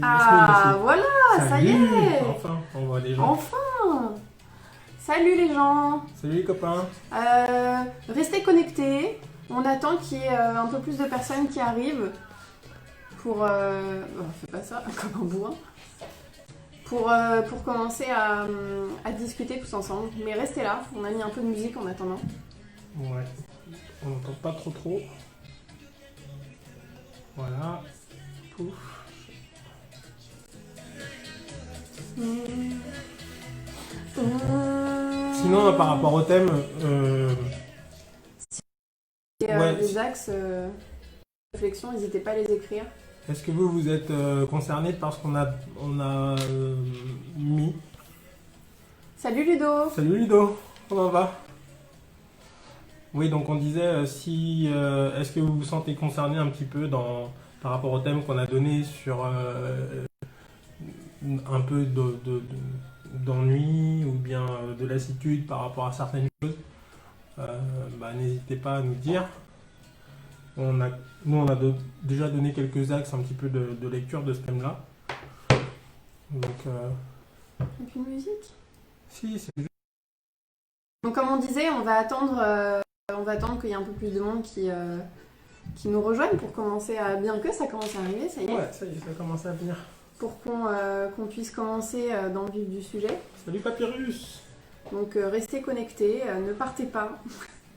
Ah, voilà, ça y Salut. est. Enfin, on voit les gens. Enfin. Salut les gens. Salut les copains. Restez connectés. On attend qu'il y ait un peu plus de personnes qui arrivent pour... fais pas ça, comme un bourrin. Pour commencer à discuter tous ensemble. Mais restez là, on a mis un peu de musique en attendant. Ouais, on n'entend pas trop. Voilà. Pouf. Sinon, par rapport au thème, ouais. Les axes de réflexion, n'hésitez pas à les écrire. Est-ce que vous êtes concernés par ce qu'on a mis? Salut Ludo. Salut Ludo, comment va? Oui, donc on disait, est-ce que vous vous sentez concerné un petit peu par rapport au thème qu'on a donné sur un peu d'ennui ou bien de lassitude par rapport à certaines choses? N'hésitez pas à nous dire. Nous, on a déjà donné quelques axes un petit peu de lecture de ce thème-là. Donc, Avec une musique. si, c'est juste. Donc comme on disait, on va attendre qu'il y ait un peu plus de monde qui nous rejoigne pour commencer à... Bien que ça commence à arriver, ça y est. Ouais, ça y est, ça commence à venir. Pour qu'on puisse commencer dans le vif du sujet. Salut Papyrus. Donc restez connectés, ne partez pas.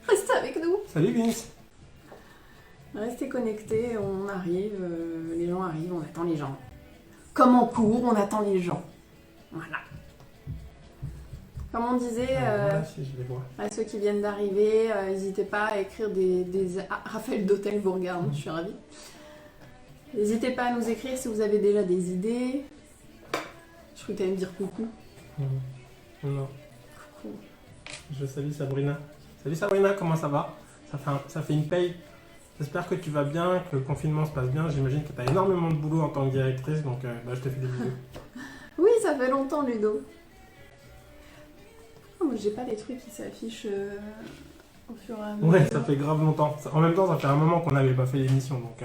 Restez avec nous. Salut Vince. Restez connectés, on arrive, les gens arrivent, on attend les gens. Comme en cours, on attend les gens. Voilà. Comme on disait, Voilà, si je les vois. à ceux qui viennent d'arriver, n'hésitez pas à écrire Ah, Raphaël Dautel vous regarde, je suis ravie. N'hésitez pas à nous écrire si vous avez déjà des idées. Je crois que tu allais me dire coucou. Non. Coucou. Je salue Sabrina. Salut Sabrina, comment ça va? Ça fait une paye. J'espère que tu vas bien, que le confinement se passe bien. J'imagine que tu as énormément de boulot en tant que directrice, donc je te fais des bisous. Oui, ça fait longtemps, Ludo. Oh, moi, j'ai pas les trucs qui s'affichent au fur et à mesure. Ouais, ça fait grave longtemps. En même temps, ça fait un moment qu'on n'avait pas fait l'émission, donc...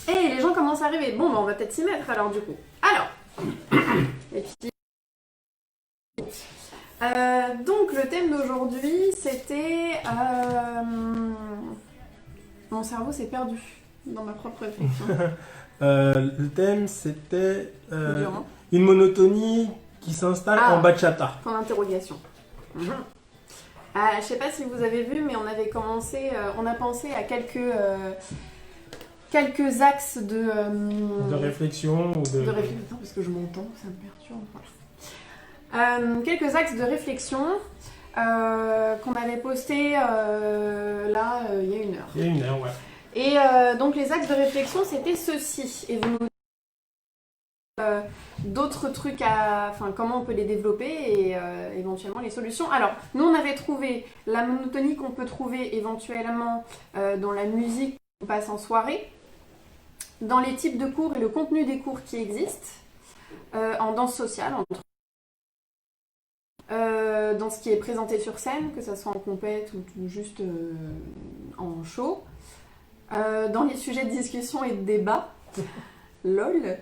Et les gens commencent à arriver. Bon, on va peut-être s'y mettre alors du coup. Alors. Et puis... donc le thème d'aujourd'hui, c'était... Mon cerveau s'est perdu dans ma propre réflexion. le thème, c'était C'est dur, hein. une monotonie qui s'installe en bachata. Point d'interrogation. Je sais pas si vous avez vu, mais on avait commencé... on a pensé à quelques axes De réflexion ou de... réflexion, parce que je m'entends, ça me perturbe. Voilà. Quelques axes de réflexion qu'on avait postés là il y a une heure. Il y a une heure, ouais. Et donc les axes de réflexion c'était ceci. Et vous nous d'autres trucs comment on peut les développer et éventuellement les solutions. Alors, nous on avait trouvé la monotonie qu'on peut trouver éventuellement dans la musique qu'on passe en soirée, dans les types de cours et le contenu des cours qui existent, en danse sociale, dans ce qui est présenté sur scène, que ça soit en compète ou juste en show, dans les sujets de discussion et de débat, lol,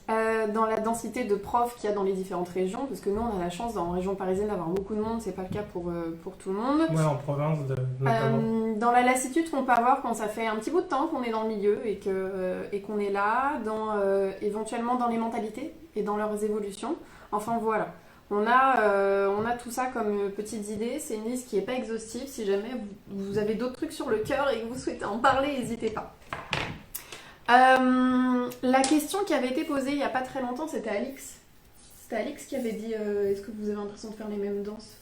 dans la densité de profs qu'il y a dans les différentes régions, parce que nous on a la chance en région parisienne d'avoir beaucoup de monde, c'est pas le cas pour tout le monde. Ouais, en province notamment. Dans la lassitude qu'on peut avoir quand ça fait un petit bout de temps qu'on est dans le milieu et qu'on est là, éventuellement dans les mentalités et dans leurs évolutions. Enfin voilà, on a tout ça comme petites idées, c'est une liste qui n'est pas exhaustive, si jamais vous avez d'autres trucs sur le cœur et que vous souhaitez en parler, n'hésitez pas. La question qui avait été posée il n'y a pas très longtemps, c'était Alix. C'était Alix qui avait dit est-ce que vous avez l'impression de faire les mêmes danses?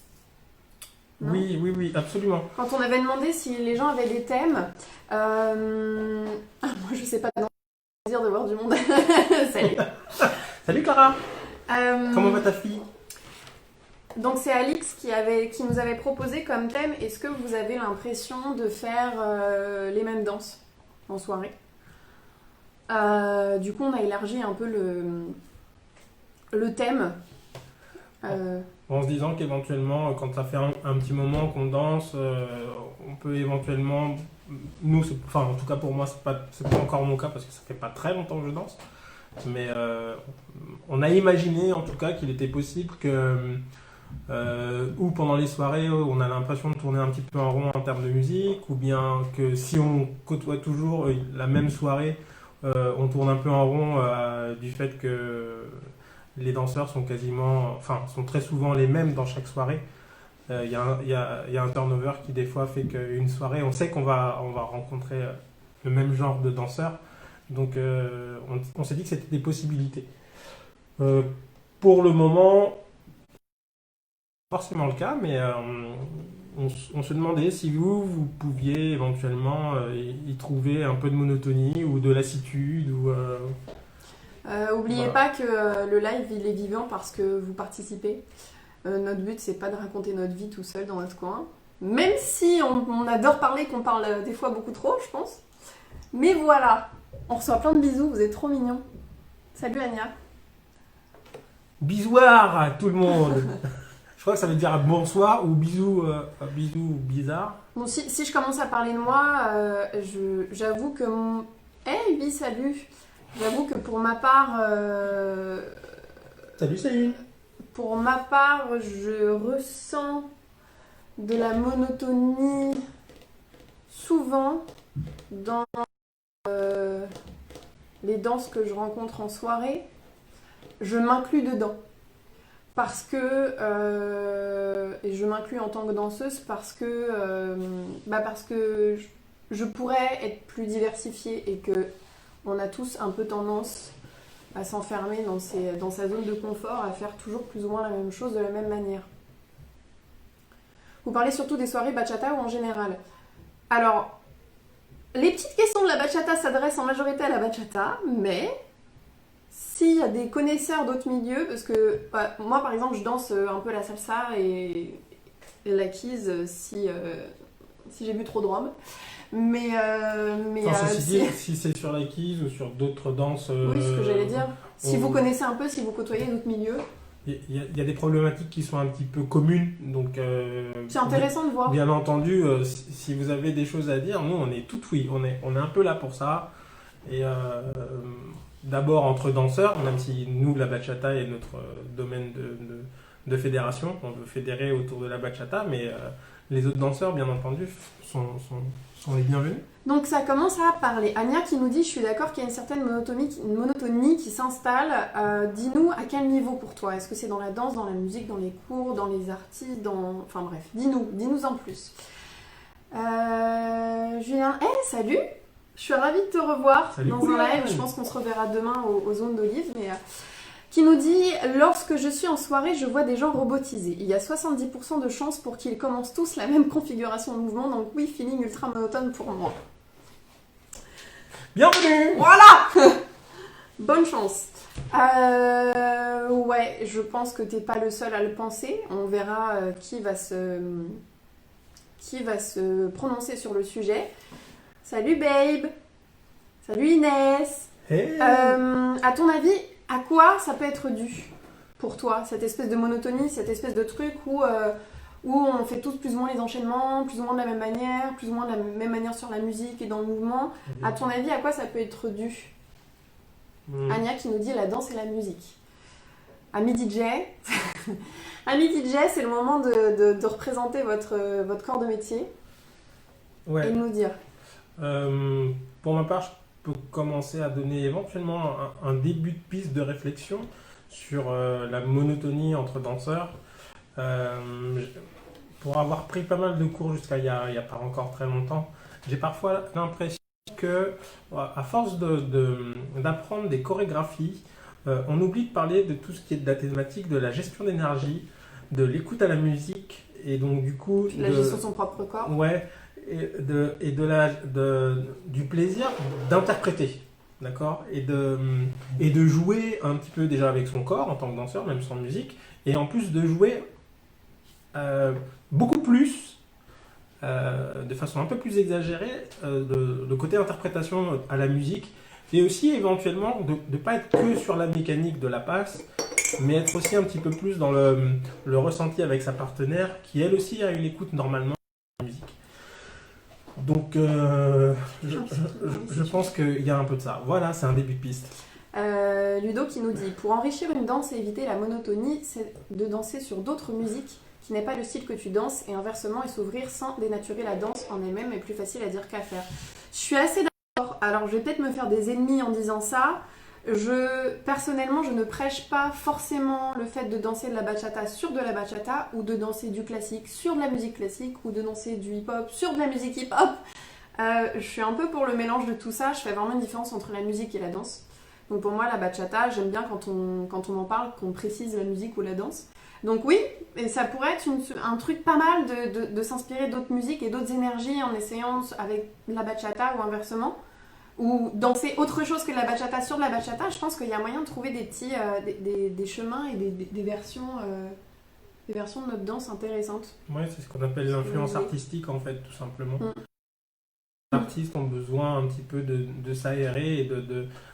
Non. Oui, absolument. Quand on avait demandé si les gens avaient des thèmes, moi je sais pas, non, plaisir de voir du monde. Salut. Salut Clara. Comment va ta fille? Donc c'est Alix qui nous avait proposé comme thème est-ce que vous avez l'impression de faire les mêmes danses en soirée? Du coup on a élargi un peu le thème. En se disant qu'éventuellement, quand ça fait un petit moment qu'on danse, on peut éventuellement, en tout cas pour moi, c'est pas encore mon cas parce que ça fait pas très longtemps que je danse, Mais on a imaginé en tout cas qu'il était possible que, ou pendant les soirées, on a l'impression de tourner un petit peu en rond en termes de musique, ou bien que si on côtoie toujours la même soirée, on tourne un peu en rond du fait que les danseurs sont très souvent les mêmes dans chaque soirée. Il y a un turnover qui des fois fait qu'une soirée, on sait qu'on va rencontrer le même genre de danseurs. Donc on s'est dit que c'était des possibilités. Pour le moment, pas forcément le cas, mais on se demandait si vous pouviez éventuellement y trouver un peu de monotonie ou de lassitude. Oubliez Voilà. pas que le live il est vivant parce que vous participez. Notre but c'est pas de raconter notre vie tout seul dans notre coin. Même si on adore parler, qu'on parle des fois beaucoup trop, je pense. Mais voilà, on reçoit plein de bisous, vous êtes trop mignons. Salut Anya. Bisouard à tout le monde. Je crois que ça veut dire bonsoir ou bisous bizarre. Bon, si je commence à parler de moi, j'avoue que mon... Hey, Ubi, salut. J'avoue que pour ma part, Salut Céline. je ressens de la monotonie souvent dans les danses que je rencontre en soirée. Je m'inclus dedans. Parce que, et je m'inclus en tant que danseuse parce que je pourrais être plus diversifiée et que on a tous un peu tendance à s'enfermer dans sa zone de confort, à faire toujours plus ou moins la même chose de la même manière. Vous parlez surtout des soirées bachata ou en général? Alors, les petites questions de la bachata s'adressent en majorité à la bachata, mais s'il y a des connaisseurs d'autres milieux, parce que moi par exemple je danse un peu la salsa et la keys si j'ai bu trop de rhum. Mais Ceci dit, si c'est sur la keys ou sur d'autres danses. Oui, c'est ce que j'allais dire. Si vous connaissez un peu, si vous côtoyez d'autres milieux. Il y a des problématiques qui sont un petit peu communes. Donc, c'est intéressant de voir. Bien entendu, si vous avez des choses à dire, nous on est tout oui. On est un peu là pour ça. Et d'abord entre danseurs, même si nous, la bachata est notre domaine de fédération. On veut fédérer autour de la bachata, mais les autres danseurs, bien entendu, sont les bienvenus. Donc ça commence à parler. Anya qui nous dit, je suis d'accord qu'il y a une certaine monotonie qui s'installe. Dis-nous à quel niveau pour toi? Est-ce que c'est dans la danse, dans la musique, dans les cours, dans les artistes, enfin bref, dis-nous en plus. Julien, salut! Je suis ravie de te revoir dans un live. Je pense qu'on se reverra demain aux zones d'olive. Mais qui nous dit, lorsque je suis en soirée, je vois des gens robotisés. Il y a 70% de chances pour qu'ils commencent tous la même configuration de mouvement. Donc oui, feeling ultra monotone pour moi. Bienvenue! Voilà. Bonne chance. Ouais, je pense que t'es pas le seul à le penser. On verra qui va se prononcer sur le sujet. Salut Babe. Salut Inès. Hey. À ton avis, à quoi ça peut être dû pour toi, cette espèce de monotonie, cette espèce de truc où on fait tous plus ou moins les enchaînements, plus ou moins de la même manière, plus ou moins de la même manière sur la musique et dans le mouvement. À ton avis, à quoi ça peut être dû? Anya qui nous dit la danse et la musique. Ami DJ, Ami DJ, c'est le moment de représenter votre corps de métier et de nous dire. Pour ma part, je peux commencer à donner éventuellement un début de piste de réflexion sur la monotonie entre danseurs. Pour avoir pris pas mal de cours jusqu'à il y a pas encore très longtemps, j'ai parfois l'impression que, à force d'apprendre des chorégraphies, on oublie de parler de tout ce qui est de la thématique de la gestion d'énergie, de l'écoute à la musique, et donc du coup... La gestion de son propre corps. Ouais, du plaisir d'interpréter, d'accord, et de jouer un petit peu déjà avec son corps en tant que danseur, même sans musique, et en plus de jouer beaucoup plus, de façon un peu plus exagérée, de côté interprétation à la musique, et aussi éventuellement de ne pas être que sur la mécanique de la passe, mais être aussi un petit peu plus dans le ressenti avec sa partenaire, qui elle aussi a une écoute normalement de la musique. Donc je pense qu'il y a un peu de ça. Voilà, c'est un début de piste. Ludo qui nous dit « Pour enrichir une danse et éviter la monotonie, c'est de danser sur d'autres musiques qui n'est pas le style que tu danses et inversement et s'ouvrir sans dénaturer la danse en elle-même est plus facile à dire qu'à faire. » Je suis assez d'accord. Alors je vais peut-être me faire des ennemis en disant ça. Personnellement, je ne prêche pas forcément le fait de danser de la bachata sur de la bachata ou de danser du classique sur de la musique classique ou de danser du hip-hop sur de la musique hip-hop. Je suis un peu pour le mélange de tout ça. Je fais vraiment une différence entre la musique et la danse. Donc pour moi, la bachata, j'aime bien quand on en parle, qu'on précise la musique ou la danse. Donc oui, et ça pourrait être un truc pas mal de s'inspirer d'autres musiques et d'autres énergies en essayant avec la bachata ou inversement. Ou danser autre chose que de la bachata sur de la bachata. Je pense qu'il y a moyen de trouver des petits des chemins et des versions de notre danse intéressantes. Oui, c'est ce qu'on appelle l'influence artistique en fait, tout simplement. Les artistes ont besoin un petit peu de s'aérer et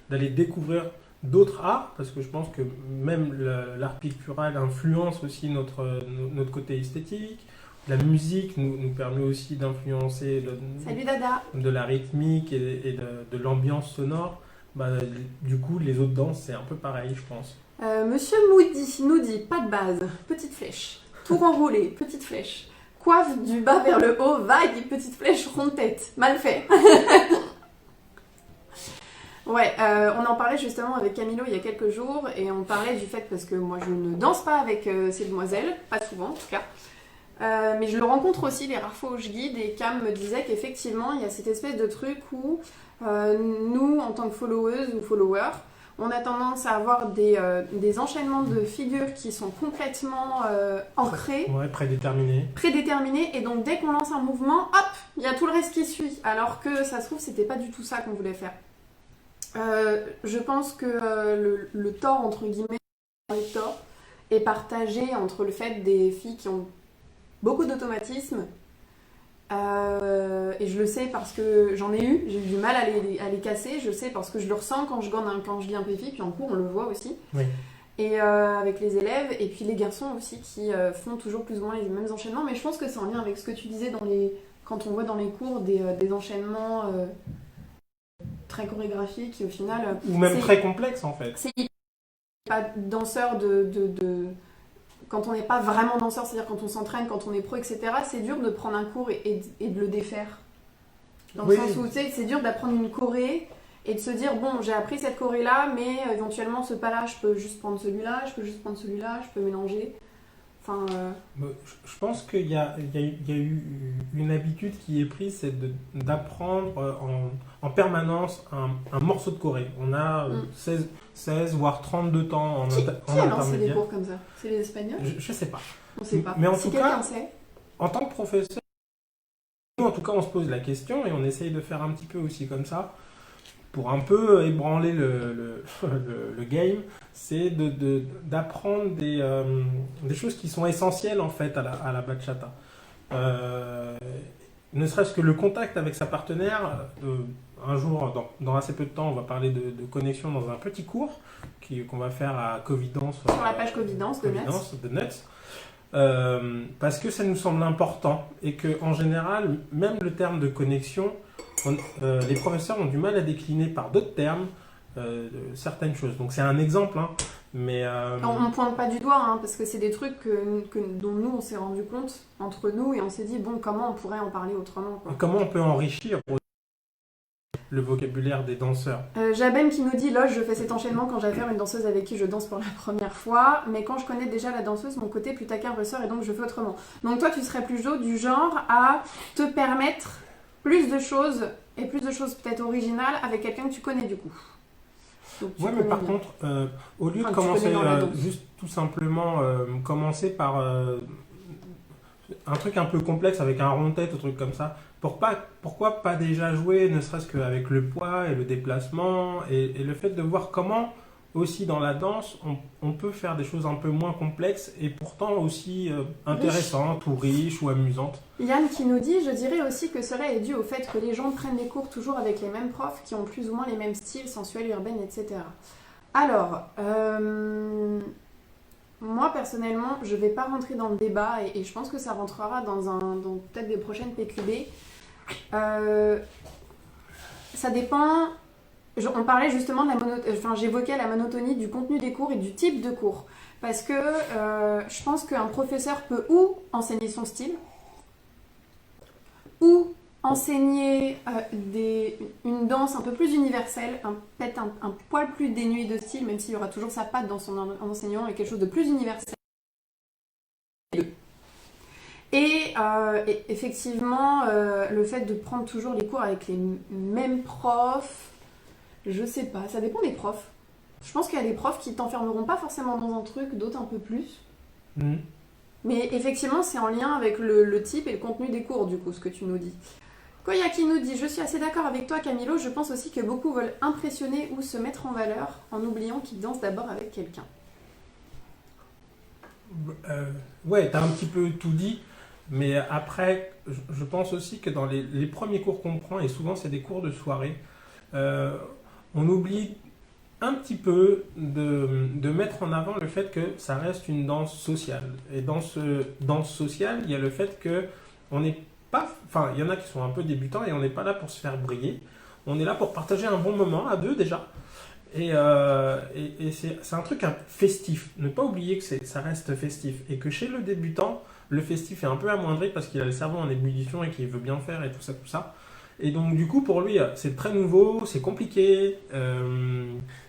d'aller découvrir d'autres arts, parce que je pense que même l'art pictural influence aussi notre côté esthétique. La musique nous permet aussi d'influencer Salut Dada. De la rythmique et de l'ambiance sonore. Du coup, les autres danses, c'est un peu pareil, je pense. Monsieur Moody nous dit, pas de base, petite flèche, tour enroulé, petite flèche, coiffe du bas vers le haut, vague, petite flèche, ronde tête, mal fait. Ouais, on en parlait justement avec Camilo il y a quelques jours et on parlait du fait, parce que moi je ne danse pas avec ces demoiselles, pas souvent en tout cas, mais je le rencontre aussi les rares fois où je guide et Cam me disait qu'effectivement il y a cette espèce de truc où nous en tant que followeuses ou followers, on a tendance à avoir des enchaînements de figures qui sont complètement ancrés. Ouais, prédéterminés. Prédéterminés, et donc dès qu'on lance un mouvement, hop, il y a tout le reste qui suit, alors que ça se trouve c'était pas du tout ça qu'on voulait faire. Je pense que le tort, entre guillemets, le tort est partagé entre le fait des filles qui ont beaucoup d'automatisme, et je le sais parce que j'en ai eu, j'ai eu du mal à les casser, je sais parce que je le ressens quand je lis un PFI, puis en cours on le voit aussi, oui. Et avec les élèves, et puis les garçons aussi qui font toujours plus ou moins les mêmes enchaînements, mais je pense que c'est en lien avec ce que tu disais quand on voit dans les cours des enchaînements très chorégraphiques qui au final... Ou même très complexes en fait. C'est pas danseur quand on n'est pas vraiment danseur, c'est-à-dire quand on s'entraîne, quand on est pro, etc., c'est dur de prendre un cours et de le défaire. Dans le sens où c'est dur d'apprendre une choré et de se dire, bon, j'ai appris cette choré-là, mais éventuellement ce pas-là, je peux juste prendre celui-là, je peux mélanger. Enfin, je pense qu'il y a eu une habitude qui est prise, c'est d'apprendre en permanence un morceau de choré. On a 16 voire 32 temps en intermédiaire. Qui a lancé des cours comme ça? C'est les Espagnols? Je sais pas. On sait pas. Mais en si tout quelqu'un cas, sait. En tant que professeur, nous en tout cas on se pose la question et on essaye de faire un petit peu aussi comme ça, pour un peu ébranler le game, c'est d'apprendre des choses qui sont essentielles en fait à la bachata. Ne serait-ce que le contact avec sa partenaire. Un jour, dans assez peu de temps, on va parler de connexion dans un petit cours qu'on va faire à Covidance. Sur la page Covidance de Nuts. Parce que ça nous semble important et qu'en général, même le terme de connexion, les professeurs ont du mal à décliner par d'autres termes certaines choses. Donc c'est un exemple, hein, mais... On ne pointe pas du doigt, hein, parce que c'est des trucs dont nous on s'est rendu compte entre nous et on s'est dit, bon, comment on pourrait en parler autrement, quoi. Comment on peut enrichir le vocabulaire des danseurs. Jabem qui nous dit, Loge, je fais cet enchaînement quand j'affaire une danseuse avec qui je danse pour la première fois, mais quand je connais déjà la danseuse, mon côté plus taquin ressort et donc je fais autrement. Donc toi, tu serais plutôt du genre à te permettre plus de choses, et plus de choses peut-être originales avec quelqu'un que tu connais du coup. Ouais, mais par contre, au lieu de commencer juste tout simplement commencer par un truc un peu complexe avec un rond-tête ou truc comme ça, pourquoi pas déjà jouer, ne serait-ce qu'avec le poids et le déplacement et le fait de voir comment aussi dans la danse on peut faire des choses un peu moins complexes et pourtant aussi intéressantes ou riches ou amusantes. Yann qui nous dit, je dirais aussi que cela est dû au fait que les gens prennent des cours toujours avec les mêmes profs qui ont plus ou moins les mêmes styles, sensuels, urbaines, etc. Alors, moi personnellement, je vais pas rentrer dans le débat et je pense que ça rentrera dans peut-être des prochaines PQB. Ça dépend On parlait justement de j'évoquais la monotonie du contenu des cours et du type de cours. Parce que je pense qu'un professeur peut ou enseigner son style, ou enseigner une danse un peu plus universelle, peut-être un poil plus dénué de style, même s'il y aura toujours sa patte dans son enseignement, et quelque chose de plus universel. Et effectivement, le fait de prendre toujours les cours avec les mêmes profs, je sais pas, ça dépend des profs. Je pense qu'il y a des profs qui t'enfermeront pas forcément dans un truc, d'autres un peu plus. Mm. Mais effectivement, c'est en lien avec le type et le contenu des cours, du coup, ce que tu nous dis. Koya qui nous dit: je suis assez d'accord avec toi, Camilo, je pense aussi que beaucoup veulent impressionner ou se mettre en valeur en oubliant qu'ils dansent d'abord avec quelqu'un. Ouais, t'as un petit peu tout dit, mais après, je pense aussi que dans les premiers cours qu'on prend, et souvent c'est des cours de soirée, on oublie un petit peu de mettre en avant le fait que ça reste une danse sociale. Et dans ce danse sociale, il y a le fait que on n'est pas, enfin, il y en a qui sont un peu débutants et on n'est pas là pour se faire briller. On est là pour partager un bon moment à deux déjà. Et c'est un truc festif. Ne pas oublier que ça reste festif. Et que chez le débutant, le festif est un peu amoindri parce qu'il a le cerveau en ébullition et qu'il veut bien faire et tout ça, tout ça. Et donc, du coup, pour lui, c'est très nouveau, c'est compliqué.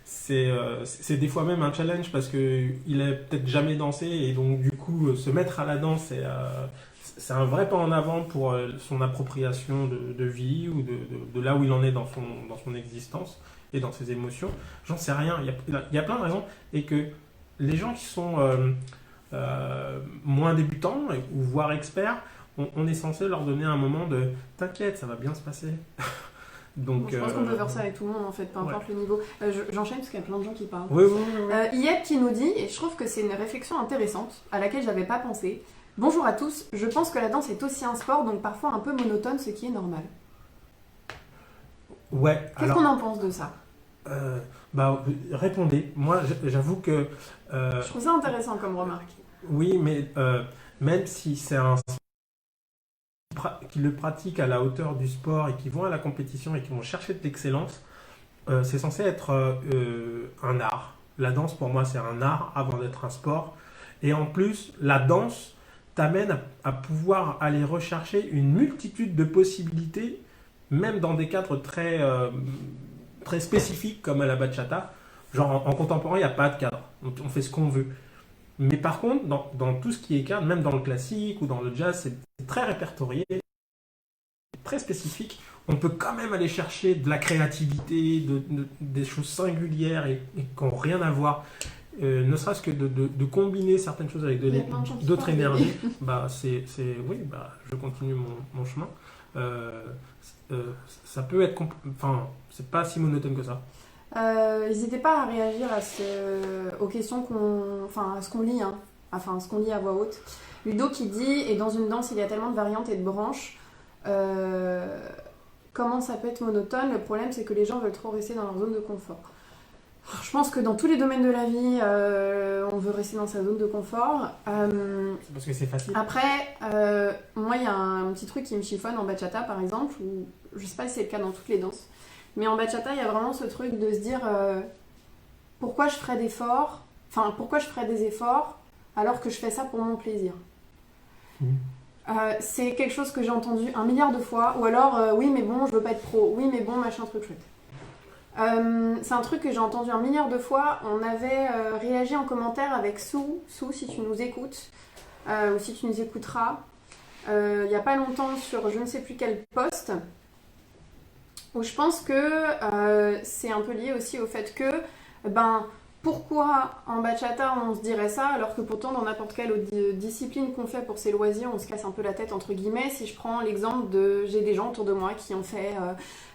C'est des fois même un challenge parce qu'il a peut-être jamais dansé. Et donc, du coup, se mettre à la danse, c'est un vrai pas en avant pour son appropriation de vie ou de là où il en est dans son existence et dans ses émotions. J'en sais rien. Il y a plein de raisons. Et que les gens qui sont moins débutants ou voire experts, on est censé leur donner un moment de t'inquiète, ça va bien se passer. Donc, je pense qu'on peut faire ça avec tout le monde en fait, peu importe le niveau. J'enchaîne parce qu'il y a plein de gens qui parlent. Oui, oui, oui. Yep qui nous dit, et je trouve que c'est une réflexion intéressante à laquelle j'avais pas pensé. Bonjour à tous, je pense que la danse est aussi un sport, donc parfois un peu monotone, ce qui est normal. Ouais. Qu'est-ce qu'on en pense de ça? Répondez. Moi, j'avoue que. Je trouve ça intéressant comme remarque. Oui, mais même si c'est un qui le pratiquent à la hauteur du sport et qui vont à la compétition et qui vont chercher de l'excellence, c'est censé être un art. La danse, pour moi, c'est un art avant d'être un sport. Et en plus, la danse t'amène à pouvoir aller rechercher une multitude de possibilités, même dans des cadres très spécifiques comme à la bachata. Genre en contemporain, il n'y a pas de cadre. On fait ce qu'on veut. Mais par contre, dans tout ce qui est cadre, même dans le classique ou dans le jazz, c'est très répertorié, très spécifique. On peut quand même aller chercher de la créativité, des choses singulières et qui n'ont rien à voir. Ne serait-ce que de combiner certaines choses avec d'autres énergies. Oui, je continue mon chemin. Ça peut être... Enfin, c'est pas si monotone que ça. N'hésitez pas à réagir aux questions à ce qu'on lit, hein. Enfin, ce qu'on lit à voix haute. Ludo qui dit: et dans une danse, il y a tellement de variantes et de branches. Comment ça peut être monotone? Le problème, c'est que les gens veulent trop rester dans leur zone de confort. Je pense que dans tous les domaines de la vie, on veut rester dans sa zone de confort. C'est parce que c'est facile. Après, moi, il y a un petit truc qui me chiffonne en bachata, par exemple, ou je sais pas si c'est le cas dans toutes les danses. Mais en bachata, il y a vraiment ce truc de se dire pourquoi je ferais des efforts alors que je fais ça pour mon plaisir. C'est quelque chose que j'ai entendu 1 milliard de fois. Ou alors, oui, mais bon, je veux pas être pro. Oui, mais bon, machin, truc chouette. C'est un truc que j'ai entendu 1 milliard de fois. On avait réagi en commentaire avec Sou, si tu nous écoutes, ou si tu nous écouteras, il n'y a pas longtemps sur je ne sais plus quel post. Où je pense que c'est un peu lié aussi au fait que, pourquoi en bachata on se dirait ça alors que pourtant dans n'importe quelle autre discipline qu'on fait pour ses loisirs on se casse un peu la tête entre guillemets. Si je prends l'exemple j'ai des gens autour de moi qui ont fait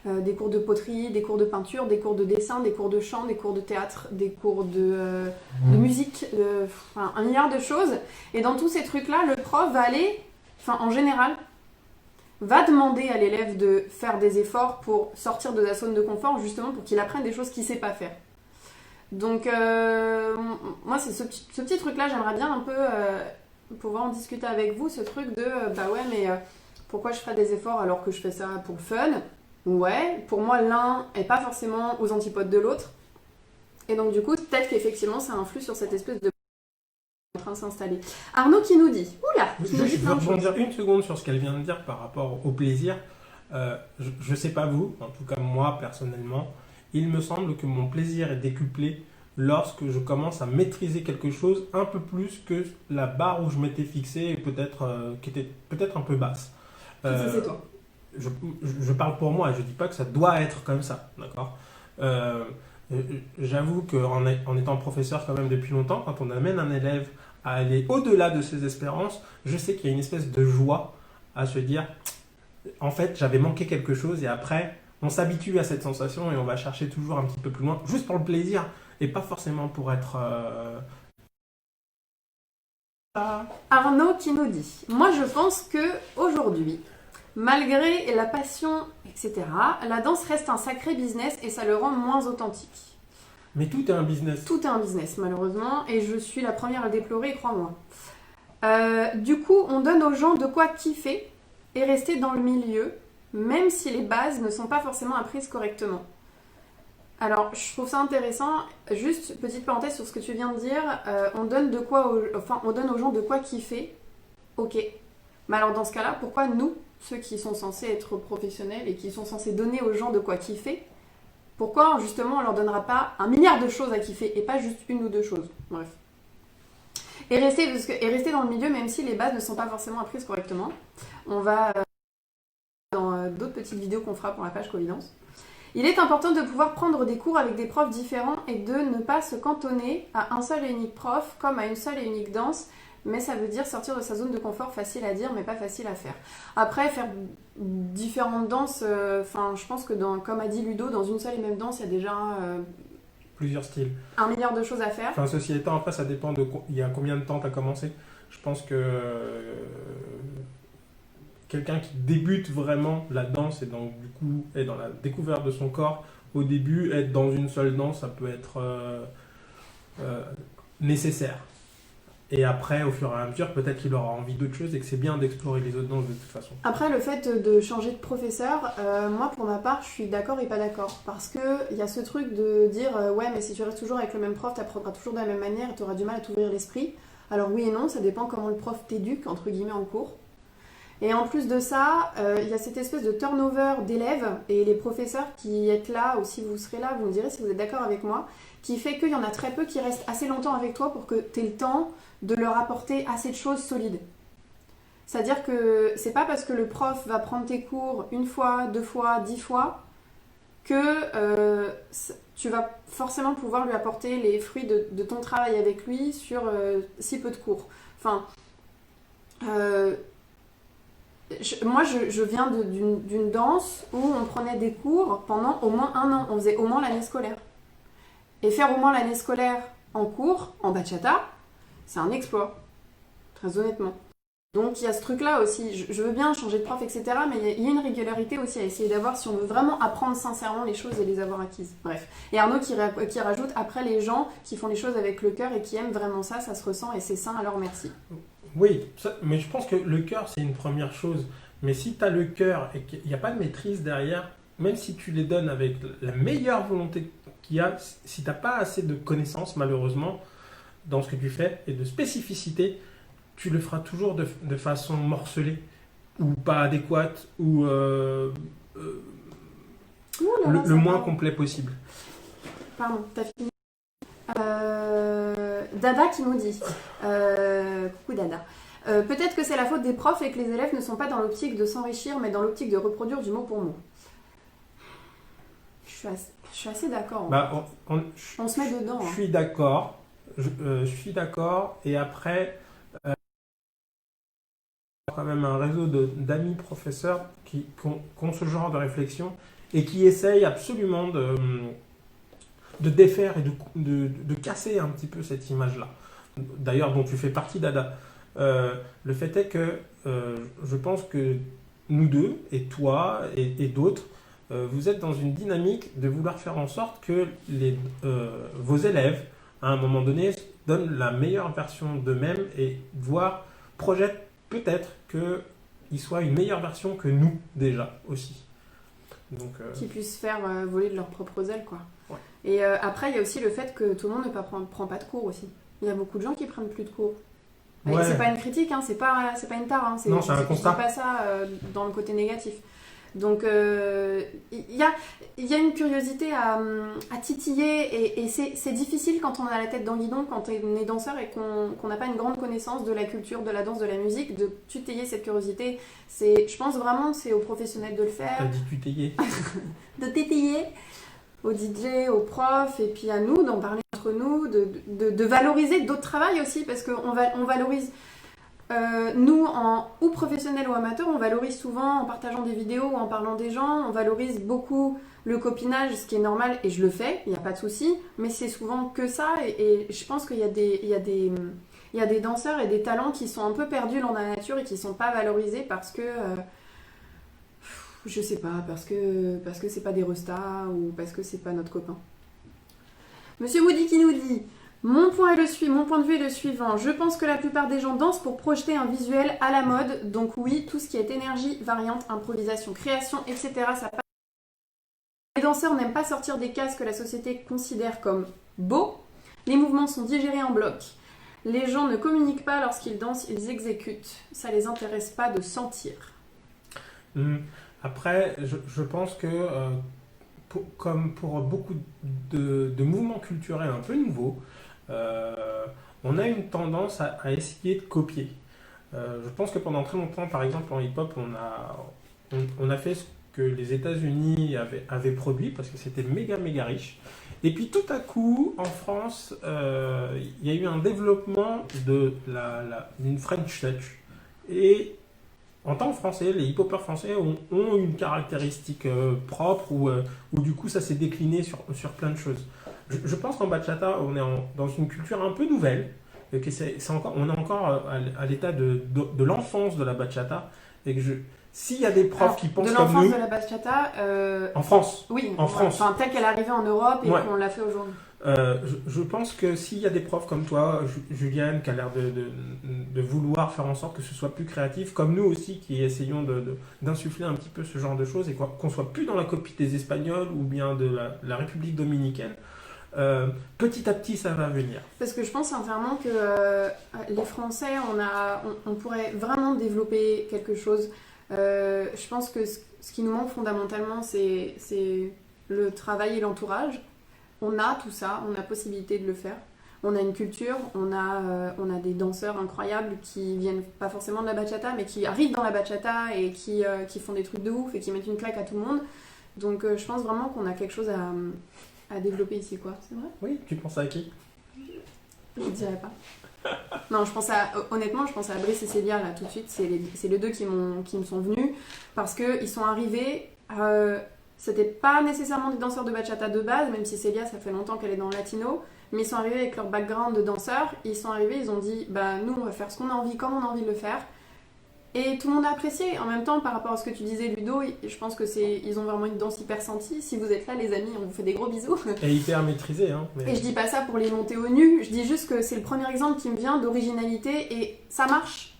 des cours de poterie, des cours de peinture, des cours de dessin, des cours de chant, des cours de théâtre, des cours de musique, 1 milliard de choses. Et dans tous ces trucs-là, le prof va aller, en général, va demander à l'élève de faire des efforts pour sortir de la zone de confort, justement pour qu'il apprenne des choses qu'il ne sait pas faire. Donc, moi, c'est ce petit truc-là, j'aimerais bien un peu pouvoir en discuter avec vous, ce truc de, pourquoi je ferais des efforts alors que je fais ça pour le fun? Ouais, pour moi, l'un est pas forcément aux antipodes de l'autre. Et donc, du coup, peut-être qu'effectivement, ça influe sur cette espèce de en train de s'installer. Arnaud qui nous dit, oula, qui nous dit Je veux plein de choses. rebondir une seconde sur ce qu'elle vient de dire par rapport au plaisir. Je ne sais pas vous, en tout cas moi personnellement, il me semble que mon plaisir est décuplé lorsque je commence à maîtriser quelque chose un peu plus que la barre où je m'étais fixé et qui était peut-être un peu basse. Ça, c'est toi. je, je parle pour moi, je dis pas que ça doit être comme ça, d'accord. Euh, J'avoue en étant professeur quand même depuis longtemps, quand on amène un élève à aller au-delà de ses espérances, je sais qu'il y a une espèce de joie à se dire, en fait, j'avais manqué quelque chose et après, on s'habitue à cette sensation et on va chercher toujours un petit peu plus loin, juste pour le plaisir et pas forcément pour être... Arnaud qui nous dit, moi je pense que aujourd'hui, malgré la passion, etc., la danse reste un sacré business et ça le rend moins authentique. Mais tout est un business. Tout est un business, malheureusement, et je suis la première à le déplorer, crois-moi. Du coup, on donne aux gens de quoi kiffer et rester dans le milieu, même si les bases ne sont pas forcément apprises correctement. Alors, je trouve ça intéressant. Juste, petite parenthèse sur ce que tu viens de dire. On donne on donne aux gens de quoi kiffer. Ok. Mais alors, dans ce cas-là, pourquoi nous, ceux qui sont censés être professionnels et qui sont censés donner aux gens de quoi kiffer, pourquoi justement on leur donnera pas un milliard de choses à kiffer et pas juste une ou deux choses? Bref. Et rester dans le milieu, même si les bases ne sont pas forcément apprises correctement. On va dans d'autres petites vidéos qu'on fera pour la page Covidence. Il est important de pouvoir prendre des cours avec des profs différents et de ne pas se cantonner à un seul et unique prof comme à une seule et unique danse, mais ça veut dire sortir de sa zone de confort, facile à dire mais pas facile à faire. Après, faire différentes danses, je pense que comme a dit Ludo, dans une seule et même danse, il y a déjà Plusieurs styles. un milliard de choses à faire. Enfin, ceci étant, après, ça dépend il y a combien de temps tu as commencé. Je pense que quelqu'un qui débute vraiment la danse et donc du coup est dans la découverte de son corps, au début, être dans une seule danse, ça peut être nécessaire. Et après, au fur et à mesure, peut-être qu'il aura envie d'autres choses et que c'est bien d'explorer les autres danses de toute façon. Après, le fait de changer de professeur, moi pour ma part, je suis d'accord et pas d'accord. Parce qu'il y a ce truc de dire ouais, mais si tu restes toujours avec le même prof, tu apprendras toujours de la même manière et tu auras du mal à t'ouvrir l'esprit. Alors oui et non, ça dépend comment le prof t'éduque, entre guillemets, en cours. Et en plus de ça, il y a cette espèce de turnover d'élèves et les professeurs qui êtes là, ou si vous serez là, vous me direz si vous êtes d'accord avec moi, qui fait qu'il y en a très peu qui restent assez longtemps avec toi pour que tu aies le temps de leur apporter assez de choses solides. C'est-à-dire que c'est pas parce que le prof va prendre tes cours une fois, deux fois, 10 fois que tu vas forcément pouvoir lui apporter les fruits de ton travail avec lui sur si peu de cours. Enfin, moi je viens d'une danse où on prenait des cours pendant au moins un an. On faisait au moins l'année scolaire. Et faire au moins l'année scolaire en cours, en bachata, c'est un exploit. Très honnêtement. Donc il y a ce truc-là aussi, je veux bien changer de prof, etc. Mais il y a une régularité aussi à essayer d'avoir si on veut vraiment apprendre sincèrement les choses et les avoir acquises. Bref. Et Arnaud qui rajoute, après les gens qui font les choses avec le cœur et qui aiment vraiment ça, ça se ressent et c'est sain, alors merci. Oui, mais je pense que le cœur, c'est une première chose. Mais si tu as le cœur et qu'il n'y a pas de maîtrise derrière, même si tu les donnes avec la meilleure volonté qu'il y a, si tu n'as pas assez de connaissances, malheureusement, dans ce que tu fais et de spécificité, tu le feras toujours de façon morcelée ou pas adéquate ou le moins complet possible. Pardon, t'as fini. Dada qui nous dit coucou Dada. Peut-être que c'est la faute des profs et que les élèves ne sont pas dans l'optique de s'enrichir mais dans l'optique de reproduire du mot pour mot. Je suis assez d'accord. On se met dedans. Je suis d'accord. Je suis d'accord. Et après, quand même un réseau d'amis professeurs qui ont ce genre de réflexion et qui essayent absolument de défaire et de casser un petit peu cette image-là. D'ailleurs, dont tu fais partie, Dada. Le fait est que je pense que nous deux, et toi, et d'autres, vous êtes dans une dynamique de vouloir faire en sorte que vos élèves, à un moment donné, donnent la meilleure version d'eux-mêmes et projettent peut-être qu'ils soient une meilleure version que nous, déjà, aussi. Donc, Qui puissent faire voler de leurs propres ailes, quoi. Ouais. Et après, il y a aussi le fait que tout le monde ne prend pas de cours aussi. Il y a beaucoup de gens qui prennent plus de cours. Et Ouais. c'est pas une critique, hein, c'est pas une tare. Hein, Non, c'est un constat. Je dis pas ça dans le côté négatif. Donc, il y a une curiosité à titiller et c'est difficile quand on a la tête dans le guidon, quand on est danseur et qu'on n'a pas une grande connaissance de la culture, de la danse, de la musique, de tutéiller cette curiosité. Je pense vraiment que c'est aux professionnels de le faire. T'as dit tutéiller. De tétayer, aux DJ, aux profs, et puis à nous d'en parler entre nous, de valoriser d'autres travails aussi, parce qu'on valorise... nous, ou professionnels ou amateurs, on valorise souvent en partageant des vidéos ou en parlant des gens, on valorise beaucoup le copinage, ce qui est normal, et je le fais, il n'y a pas de souci, mais c'est souvent que ça, et je pense qu'il y a des danseurs et des talents qui sont un peu perdus dans la nature et qui ne sont pas valorisés parce que, je sais pas, parce que c'est pas des restas ou parce que c'est pas notre copain. Monsieur Woody qui nous dit... Mon point de vue est le suivant. Je pense que la plupart des gens dansent pour projeter un visuel à la mode. Donc oui, tout ce qui est énergie, variante, improvisation, création, etc. Ça passe. Les danseurs n'aiment pas sortir des cases que la société considère comme beaux. Les mouvements sont digérés en bloc. Les gens ne communiquent pas lorsqu'ils dansent, ils exécutent. Ça les intéresse pas de sentir. Après, je pense que, comme pour beaucoup de mouvements culturels un peu nouveaux, on a une tendance à essayer de copier. Je pense que pendant très longtemps, par exemple en hip-hop, on a fait ce que les États-Unis avaient produit parce que c'était méga riche. Et puis tout à coup, en France, il y a eu un développement d'une French Touch. Et en tant que Français, les hip-hopers français ont une caractéristique propre où du coup ça s'est décliné sur plein de choses. Je pense qu'en bachata, on est dans une culture un peu nouvelle, et que on est encore à l'état de l'enfance de la bachata, et que s'il y a des profs qui pensent comme nous... De l'enfance de la bachata... En France. Oui, en France. Enfin, telle qu'elle est arrivée en Europe et qu'on l'a fait aujourd'hui. Je pense que s'il y a des profs comme toi, Juliane, qui a l'air de vouloir faire en sorte que ce soit plus créatif, comme nous aussi qui essayons d'insuffler un petit peu ce genre de choses et qu'on soit plus dans la copie des Espagnols ou bien de la République dominicaine, petit à petit ça va venir. Parce que je pense sincèrement que les Français, on pourrait vraiment développer quelque chose. Je pense que ce qui nous manque fondamentalement, c'est le travail et l'entourage. On a tout ça, on a possibilité de le faire. On a une culture, on a des danseurs incroyables qui viennent pas forcément de la bachata, mais qui arrivent dans la bachata et qui font des trucs de ouf et qui mettent une claque à tout le monde. Donc je pense vraiment qu'on a quelque chose à développer ici, quoi. C'est vrai ? Oui, tu penses à qui ? Je ne dirais pas. Non, honnêtement, je pense à Brice et Célia, là, tout de suite. C'est les deux qui me sont venus parce qu'ils sont arrivés... C'était pas nécessairement des danseurs de bachata de base, même si Célia, ça fait longtemps qu'elle est dans le latino, mais ils sont arrivés avec leur background de danseurs, ils sont arrivés, ils ont dit, bah nous on va faire ce qu'on a envie, comme on a envie de le faire, et tout le monde a apprécié. En même temps, par rapport à ce que tu disais Ludo, je pense que ils ont vraiment une danse hyper sentie. Si vous êtes là les amis, on vous fait des gros bisous. Et hyper maîtrisé, hein. Mais... Et je dis pas ça pour les monter au nu, je dis juste que c'est le premier exemple qui me vient d'originalité, et ça marche.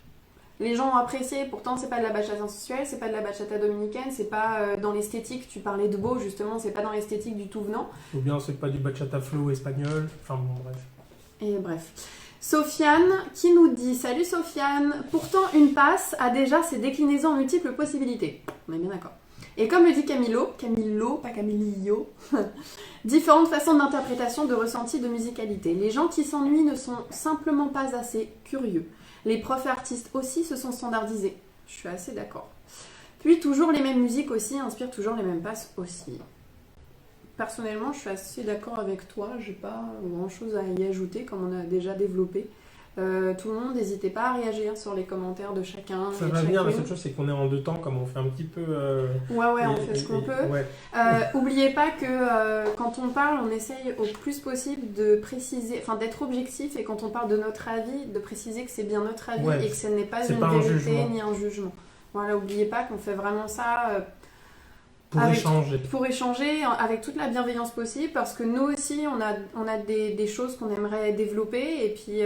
Les gens ont apprécié, pourtant c'est pas de la bachata sensuelle, c'est pas de la bachata dominicaine, c'est pas dans l'esthétique, tu parlais de beau justement, c'est pas dans l'esthétique du tout venant. Ou bien c'est pas du bachata flow espagnol, enfin bon bref. Et bref. Sofiane qui nous dit, salut Sofiane, pourtant une passe a déjà ses déclinaisons en multiples possibilités. On est bien d'accord. Et comme le dit Camilo, pas Camilio, différentes façons d'interprétation, de ressenti, de musicalité. Les gens qui s'ennuient ne sont simplement pas assez curieux. Les profs et artistes aussi se sont standardisés. Je suis assez d'accord. Puis toujours les mêmes musiques aussi inspirent toujours les mêmes passes aussi. Personnellement, je suis assez d'accord avec toi. J'ai pas grand chose à y ajouter comme on a déjà développé. Tout le monde, n'hésitez pas à réagir sur les commentaires de chacun. Ça va venir, la seule chose c'est qu'on est en deux temps, comme on fait un petit peu... Ouais, on fait ce qu'on peut. Ouais. Oubliez pas que quand on parle, on essaye au plus possible de préciser, enfin d'être objectif, et quand on parle de notre avis, de préciser que c'est bien notre avis et que ce n'est pas une vérité ni un jugement. Voilà, oubliez pas qu'on fait vraiment ça... Pour échanger avec toute la bienveillance possible, parce que nous aussi on a des choses qu'on aimerait développer, et puis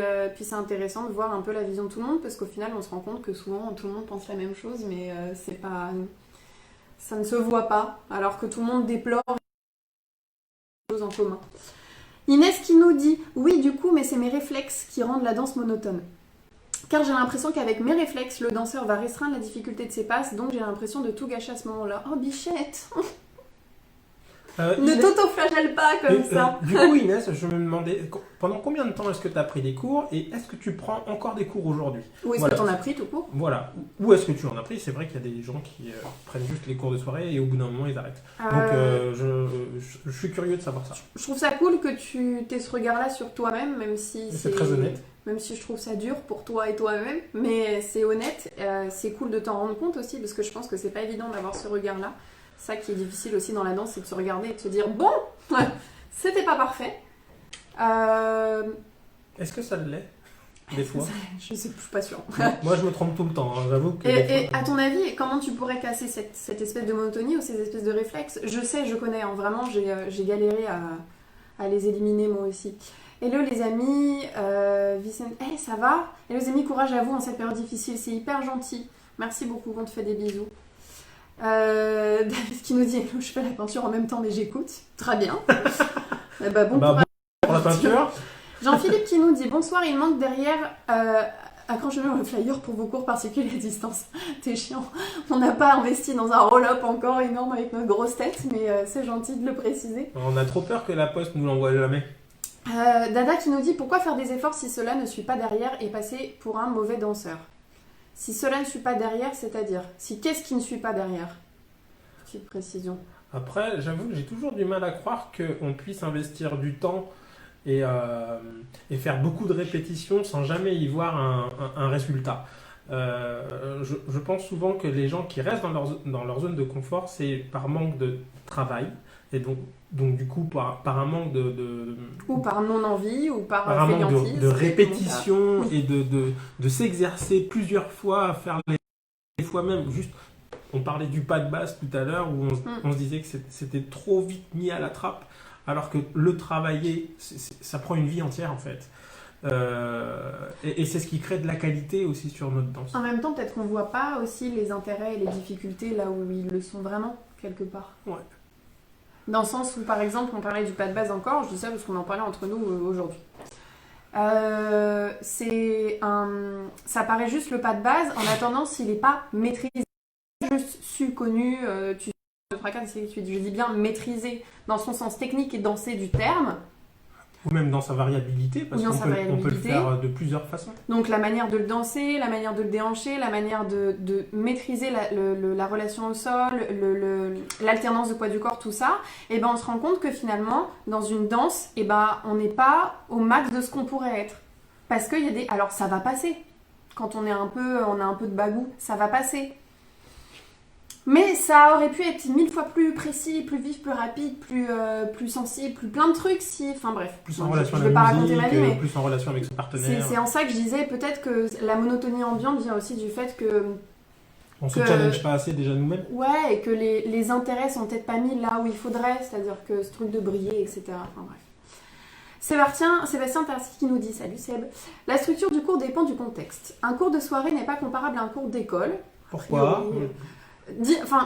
c'est intéressant de voir un peu la vision de tout le monde, parce qu'au final on se rend compte que souvent tout le monde pense la même chose, mais ça ne se voit pas, alors que tout le monde déplore les choses en commun. Inès qui nous dit « Oui, du coup, mais c'est mes réflexes qui rendent la danse monotone. Car j'ai l'impression qu'avec mes réflexes, le danseur va restreindre la difficulté de ses passes, donc j'ai l'impression de tout gâcher à ce moment-là. Oh, bichette Ne t'auto-flagelle pas comme ça. Du coup, Inès, je me demandais, pendant combien de temps est-ce que tu as pris des cours et est-ce que tu prends encore des cours aujourd'hui? Ou est-ce que tu en as pris tout court? Voilà. Où est-ce que tu en as pris? C'est vrai qu'il y a des gens qui prennent juste les cours de soirée et au bout d'un moment, ils arrêtent. Donc, je suis curieux de savoir ça. Je trouve ça cool que tu aies ce regard-là sur toi-même, même si c'est très honnête. Même si je trouve ça dur pour toi et toi-même, mais c'est honnête. C'est cool de t'en rendre compte aussi, parce que je pense que c'est pas évident d'avoir ce regard-là. Ça qui est difficile aussi dans la danse, c'est de se regarder et de se dire bon, c'était pas parfait. Est-ce que ça l'est des fois? Je suis pas sûre. Moi, je me trompe tout le temps. Hein. J'avoue que. Et à ton avis, comment tu pourrais casser cette espèce de monotonie ou ces espèces de réflexes? Je connais. Hein, vraiment, j'ai galéré à les éliminer moi aussi. Hello les amis, Vicente. Hey, ça va? Hello les amis, courage à vous en cette période difficile. C'est hyper gentil. Merci beaucoup. On te fait des bisous. David qui nous dit je fais la peinture en même temps mais j'écoute. Très bien. Bon courage pour la peinture. Jean-Philippe qui nous dit bonsoir, il manque derrière accrochez-le le flyer pour vos cours particuliers à distance. T'es chiant. On n'a pas investi dans un roll-up encore énorme avec notre grosse tête, mais c'est gentil de le préciser. On a trop peur que la poste nous l'envoie jamais. Dada qui nous dit pourquoi faire des efforts si cela ne suit pas derrière et passer pour un mauvais danseur? Si cela ne suit pas derrière, c'est-à-dire si qu'est-ce qui ne suit pas derrière? Petite précision. Après, j'avoue que j'ai toujours du mal à croire qu'on puisse investir du temps et faire beaucoup de répétitions sans jamais y voir un résultat. Je pense souvent que les gens qui restent dans leur zone de confort, c'est par manque de travail et donc du coup par un manque ou par non-envie ou par un manque de répétition et de s'exercer plusieurs fois à faire les fois même. Juste, on parlait du pas de base tout à l'heure où on se disait que c'était trop vite mis à la trappe alors que le travailler, ça prend une vie entière en fait. Et c'est ce qui crée de la qualité aussi sur notre danse. En même temps, peut-être qu'on ne voit pas aussi les intérêts et les difficultés là où ils le sont vraiment, quelque part. Ouais. Dans le sens où, par exemple, on parlait du pas de base encore, je dis ça parce qu'on en parlait entre nous aujourd'hui. Ça paraît juste le pas de base, en attendant, s'il n'est pas maîtrisé, juste su, connu, tu sais, je dis bien maîtrisé dans son sens technique et dansé du terme. Ou même dans sa variabilité, parce qu'on peut le faire de plusieurs façons. Donc la manière de le danser, la manière de le déhancher, la manière de maîtriser la relation au sol, l'alternance de poids du corps, tout ça, et ben on se rend compte que finalement, dans une danse, et ben on n'est pas au max de ce qu'on pourrait être. Parce qu'il y a des... Alors ça va passer. Quand on a un peu de bagou, ça va passer. Mais ça aurait pu être 1000 fois plus précis, plus vif, plus rapide, plus sensible, plus plein de trucs si... Enfin bref, plus en relation je ne vais pas raconter ma vie, mais plus en relation avec son partenaire. C'est en ça que je disais peut-être que la monotonie ambiante vient aussi du fait que... On se challenge pas assez déjà nous-mêmes. Ouais, et que les intérêts sont peut-être pas mis là où il faudrait, c'est-à-dire que ce truc de briller, etc. Enfin bref. Sébastien Tarski qui nous dit, salut Seb, la structure du cours dépend du contexte. Un cours de soirée n'est pas comparable à un cours d'école. Pourquoi ?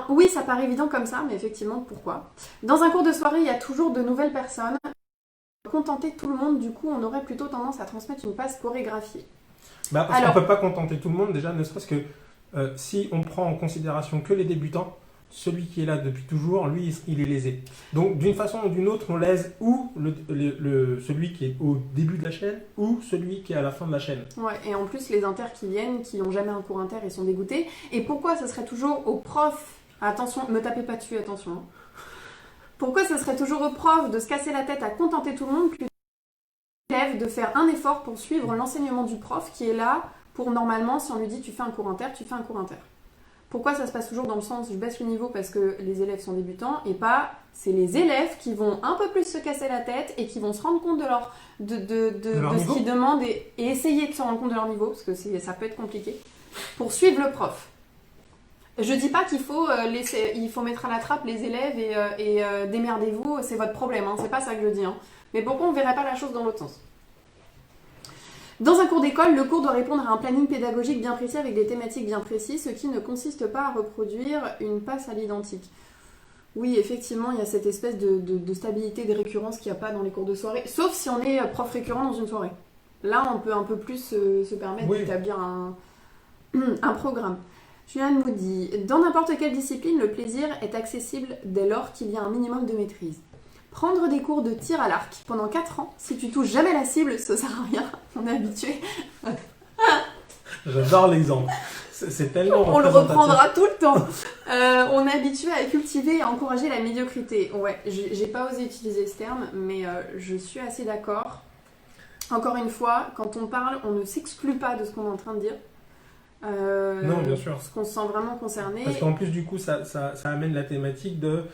Oui, ça paraît évident comme ça, mais effectivement, pourquoi? Dans un cours de soirée, il y a toujours de nouvelles personnes. Contenter tout le monde, du coup, on aurait plutôt tendance à transmettre une passe chorégraphiée. Parce qu'on ne peut pas contenter tout le monde, déjà, ne serait-ce que si on prend en considération que les débutants, celui qui est là depuis toujours, lui, il est lésé. Donc, d'une façon ou d'une autre, on lèse ou celui qui est au début de la chaîne ou celui qui est à la fin de la chaîne. Ouais, et en plus, les inters qui viennent, qui n'ont jamais un cours inter, ils sont dégoûtés. Et pourquoi ça serait toujours au prof, attention, me tapez pas dessus, attention. Hein. Pourquoi ça serait toujours au prof de se casser la tête à contenter tout le monde plutôt que l'élève de faire un effort pour suivre l'enseignement du prof qui est là pour, normalement, si on lui dit tu fais un cours inter, tu fais un cours inter. Pourquoi ça se passe toujours dans le sens je baisse le niveau parce que les élèves sont débutants et pas c'est les élèves qui vont un peu plus se casser la tête et qui vont se rendre compte de ce qu'ils demandent et essayer de se rendre compte de leur niveau parce que ça peut être compliqué pour suivre le prof. Je dis pas qu'il faut il faut mettre à la trappe les élèves et démerdez-vous, c'est votre problème, hein, c'est pas ça que je dis. Hein. Mais pourquoi on verrait pas la chose dans l'autre sens? Dans un cours d'école, le cours doit répondre à un planning pédagogique bien précis avec des thématiques bien précises, ce qui ne consiste pas à reproduire une passe à l'identique. Oui, effectivement, il y a cette espèce de stabilité, de récurrence qu'il n'y a pas dans les cours de soirée, sauf si on est prof récurrent dans une soirée. Là, on peut un peu plus se permettre d'établir un programme. Julien nous dit, dans n'importe quelle discipline, le plaisir est accessible dès lors qu'il y a un minimum de maîtrise. Prendre des cours de tir à l'arc pendant 4 ans, si tu touches jamais la cible, ça sert à rien, on est habitué. J'adore l'exemple. C'est tellement on le reprendra tout le temps. On est habitué à cultiver et à encourager la médiocrité. Ouais, j'ai pas osé utiliser ce terme, mais je suis assez d'accord. Encore une fois, quand on parle, on ne s'exclut pas de ce qu'on est en train de dire. Non, bien sûr. Parce qu'on se sent vraiment concerné. Parce qu'en plus, du coup, ça amène la thématique de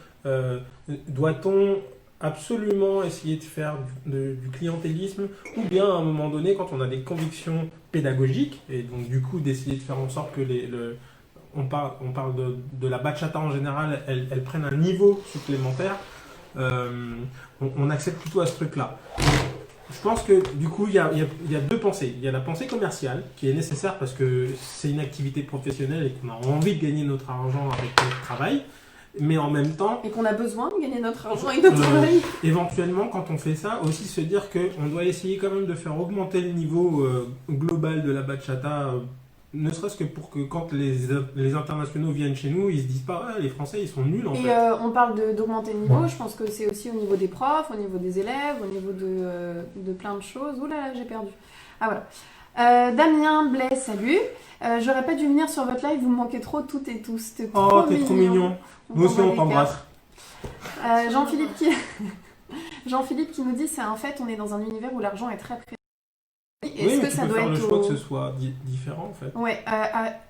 doit-on absolument essayer de faire du clientélisme, ou bien à un moment donné, quand on a des convictions pédagogiques, et donc du coup d'essayer de faire en sorte que on parle de la bachata en général, elle prenne un niveau supplémentaire, on accède plutôt à ce truc-là. Je pense que du coup, il y a deux pensées. Il y a la pensée commerciale qui est nécessaire parce que c'est une activité professionnelle et qu'on a envie de gagner notre argent avec notre travail. Mais en même temps... Et qu'on a besoin de gagner notre argent avec notre travail. Éventuellement, quand on fait ça, aussi se dire qu'on doit essayer quand même de faire augmenter le niveau global de la bachata, ne serait-ce que pour que quand les internationaux viennent chez nous, ils se disent pas les Français ils sont nuls en fait. Et on parle d'augmenter le niveau, je pense que c'est aussi au niveau des profs, au niveau des élèves, au niveau de plein de choses. Ouh là là, j'ai perdu. Ah voilà. Damien Blais, salut. J'aurais pas dû venir sur votre live, vous me manquez trop toutes et tous. C'était trop t'es trop mignon. Nous aussi on t'embrasse. Jean-Philippe qui nous dit c'est un fait, on est dans un univers où l'argent est très présent. Est-ce que ça doit être le choix que ce soit différent en fait. Ouais,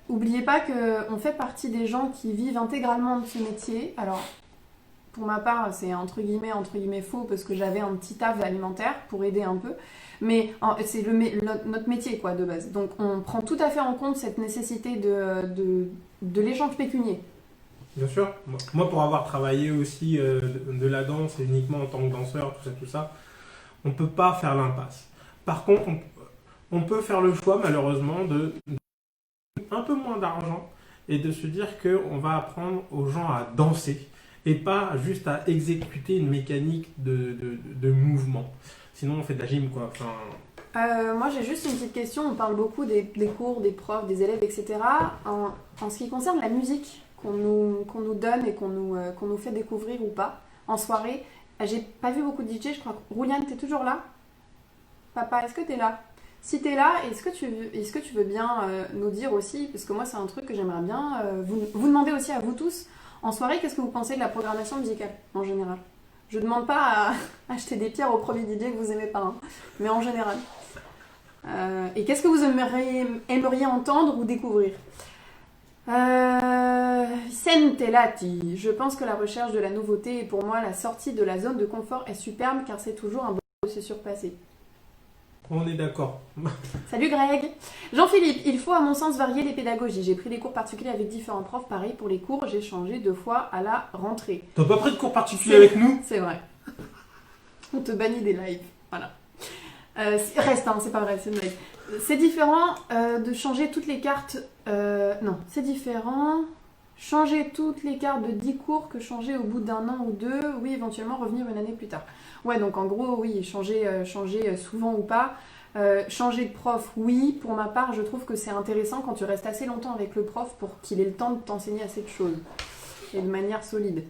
oubliez pas qu'on fait partie des gens qui vivent intégralement de ce métier. Alors, pour ma part, c'est entre guillemets faux parce que j'avais un petit taf alimentaire pour aider un peu. Mais c'est notre métier quoi de base. Donc on prend tout à fait en compte cette nécessité de l'échange pécunier. Bien sûr. Moi pour avoir travaillé aussi de la danse et uniquement en tant que danseur, tout ça, on ne peut pas faire l'impasse. Par contre, on peut faire le choix malheureusement de un peu moins d'argent et de se dire qu'on va apprendre aux gens à danser et pas juste à exécuter une mécanique de mouvement. Sinon, on fait de la gym, quoi. Moi, j'ai juste une petite question. On parle beaucoup des cours, des profs, des élèves, etc. En ce qui concerne la musique qu'on nous donne et qu'on nous fait découvrir ou pas, en soirée, j'ai pas vu beaucoup de DJ, je crois. Rouliane, t'es toujours là? Papa, est-ce que t'es là? Si t'es là, est-ce que tu veux bien nous dire aussi, parce que moi, c'est un truc que j'aimerais bien vous demander aussi à vous tous, en soirée, qu'est-ce que vous pensez de la programmation musicale, en général? Je ne demande pas à acheter des pierres au premier DJ que vous aimez pas, hein, mais en général. Et qu'est-ce que vous aimeriez entendre ou découvrir? Sentelati, je pense que la recherche de la nouveauté et pour moi la sortie de la zone de confort est superbe car c'est toujours un bon de se surpasser. On est d'accord. Salut Greg. Jean-Philippe, il faut à mon sens varier les pédagogies. J'ai pris des cours particuliers avec différents profs. Pareil pour les cours, j'ai changé 2 fois à la rentrée. T'as pas pris de cours particuliers avec nous? C'est vrai. On te bannit des lives. Voilà. Reste, hein, c'est pas vrai, c'est une blague. C'est différent de changer toutes les cartes... non, c'est différent... Changer toutes les cartes de 10 cours que changer au bout d'un an ou 2, oui, éventuellement revenir une année plus tard. Ouais, donc en gros, oui, changer souvent ou pas. Changer de prof, oui. Pour ma part, je trouve que c'est intéressant quand tu restes assez longtemps avec le prof pour qu'il ait le temps de t'enseigner assez de choses. Et de manière solide.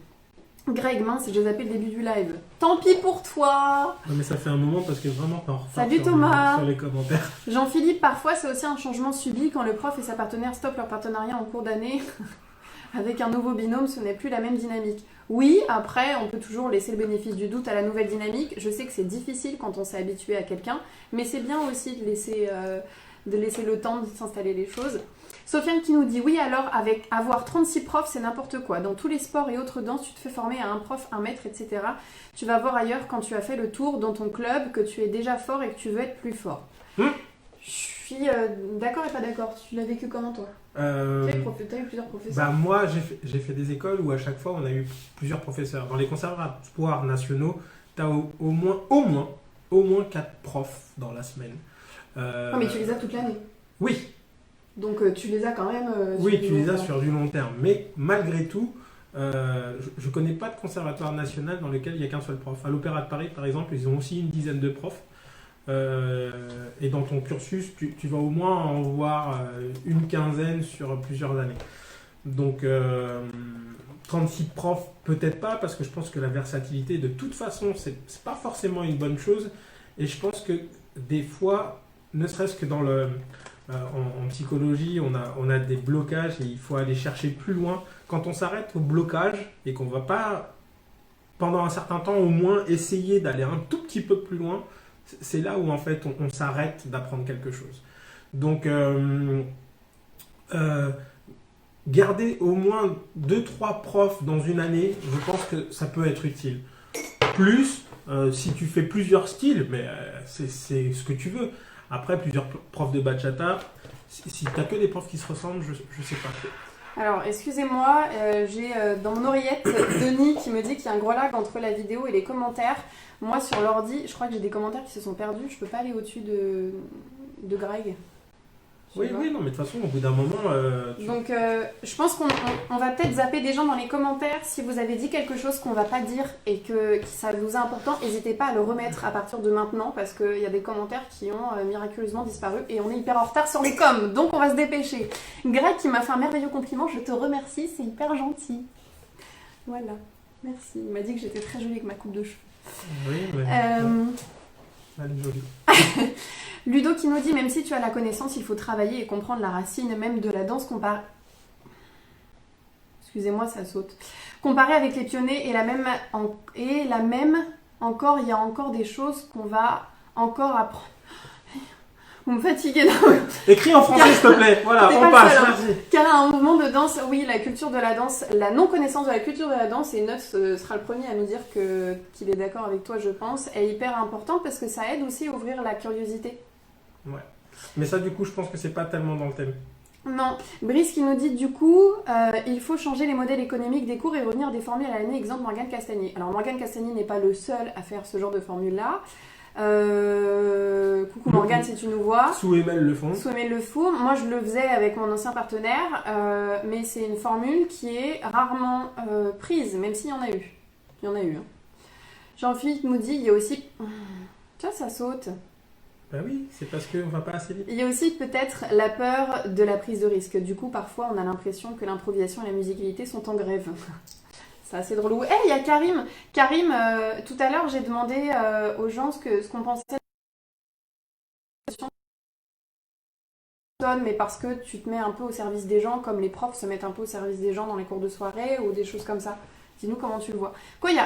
Greg, mince, j'ai zappé le début du live. Tant pis pour toi. Non mais ça fait un moment parce que vraiment t'es en retard. Salut Thomas. Sur les commentaires. Jean-Philippe, parfois c'est aussi un changement subi quand le prof et sa partenaire stoppent leur partenariat en cours d'année. Avec un nouveau binôme, ce n'est plus la même dynamique. Oui, après, on peut toujours laisser le bénéfice du doute à la nouvelle dynamique. Je sais que c'est difficile quand on s'est habitué à quelqu'un, mais c'est bien aussi de laisser le temps de s'installer les choses. Sofiane qui nous dit, oui, alors, avec avoir 36 profs, c'est n'importe quoi. Dans tous les sports et autres danses, tu te fais former à un prof, un maître, etc. Tu vas voir ailleurs quand tu as fait le tour dans ton club que tu es déjà fort et que tu veux être plus fort. Je suis d'accord et pas d'accord. Tu l'as vécu comment, toi? T'as eu plusieurs professeurs? Moi, j'ai fait des écoles où à chaque fois, on a eu plusieurs professeurs. Dans les conservatoires nationaux, tu as au moins 4 profs dans la semaine. Non, mais tu les as toute l'année. Oui, Donc tu les as quand même. oui, sur tu du les long as terme. sur du long terme. Mais malgré tout, je ne connais pas de conservatoire national dans lequel il n'y a qu'un seul prof. À l'Opéra de Paris, par exemple, ils ont aussi une dizaine de profs. Et dans ton cursus, tu vas au moins en voir une quinzaine sur plusieurs années. Donc 36 profs, peut-être pas, parce que je pense que la versatilité, de toute façon, c'est pas forcément une bonne chose. Et je pense que des fois, ne serait-ce que en psychologie, on a des blocages et il faut aller chercher plus loin. Quand on s'arrête au blocage et qu'on va pas, pendant un certain temps au moins, essayer d'aller un tout petit peu plus loin, c'est là où en fait on s'arrête d'apprendre quelque chose. Donc euh, garder au moins deux trois profs dans une année, je pense que ça peut être utile. Plus, si tu fais plusieurs styles, mais c'est ce que tu veux. Après, plusieurs profs de bachata, si tu n'as que des profs qui se ressemblent, je sais pas. Alors, excusez-moi, j'ai dans mon oreillette Denis qui me dit qu'il y a un gros lag entre la vidéo et les commentaires. Moi, sur l'ordi, je crois que j'ai des commentaires qui se sont perdus. Je peux pas aller au-dessus de Greg. Je sais Oui, pas. oui, non, mais de toute façon, au bout d'un moment, Donc, je pense qu'on va peut-être zapper des gens dans les commentaires. Si vous avez dit quelque chose qu'on va pas dire et que ça vous est important, n'hésitez pas à le remettre à partir de maintenant parce qu'il y a des commentaires qui ont miraculeusement disparu et on est hyper en retard sur les coms, donc on va se dépêcher. Greg qui m'a fait un merveilleux compliment, je te remercie, c'est hyper gentil. Voilà, merci. Il m'a dit que j'étais très jolie avec ma coupe de cheveux. oui, mais elle est jolie. Ludo qui nous dit, même si tu as la connaissance, il faut travailler et comprendre la racine même de la danse comparée. Excusez-moi, ça saute. Comparé avec les pionniers et la même encore, il y a encore des choses qu'on va encore apprendre. Vous me fatiguez là. Écris en français, s'il te plaît. Voilà, T'es on pas passe. seul, hein. Vas-y. Car un mouvement de danse, oui, la culture de la danse, la non-connaissance de la culture de la danse, et Neuf sera le premier à nous dire qu'il est d'accord avec toi, je pense, est hyper important parce que ça aide aussi à ouvrir la curiosité. Ouais. Mais ça, du coup, je pense que c'est pas tellement dans le thème. Non, Brice qui nous dit du coup, il faut changer les modèles économiques des cours et revenir à des formules à l'année, exemple Morgane Castagnier. Alors Morgane Castagnier n'est pas le seul à faire ce genre de formule-là. Coucou Morgane si tu nous vois. Sous Emel le fond. Soumet le fou. Moi je le faisais avec mon ancien partenaire, mais c'est une formule qui est rarement prise, même s'il y en a eu. Il y en a eu. Hein. Jean-Philippe nous dit, il y a aussi... Tiens, ça saute. Ben oui, c'est parce qu'on va pas assez vite. Il y a aussi peut-être la peur de la prise de risque. Du coup, parfois, on a l'impression que l'improvisation et la musicalité sont en grève. C'est assez drôle. Il y a Karim. Karim, tout à l'heure, j'ai demandé aux gens ce qu'on pensait. Mais parce que tu te mets un peu au service des gens, comme les profs se mettent un peu au service des gens dans les cours de soirée ou des choses comme ça. Dis-nous comment tu le vois.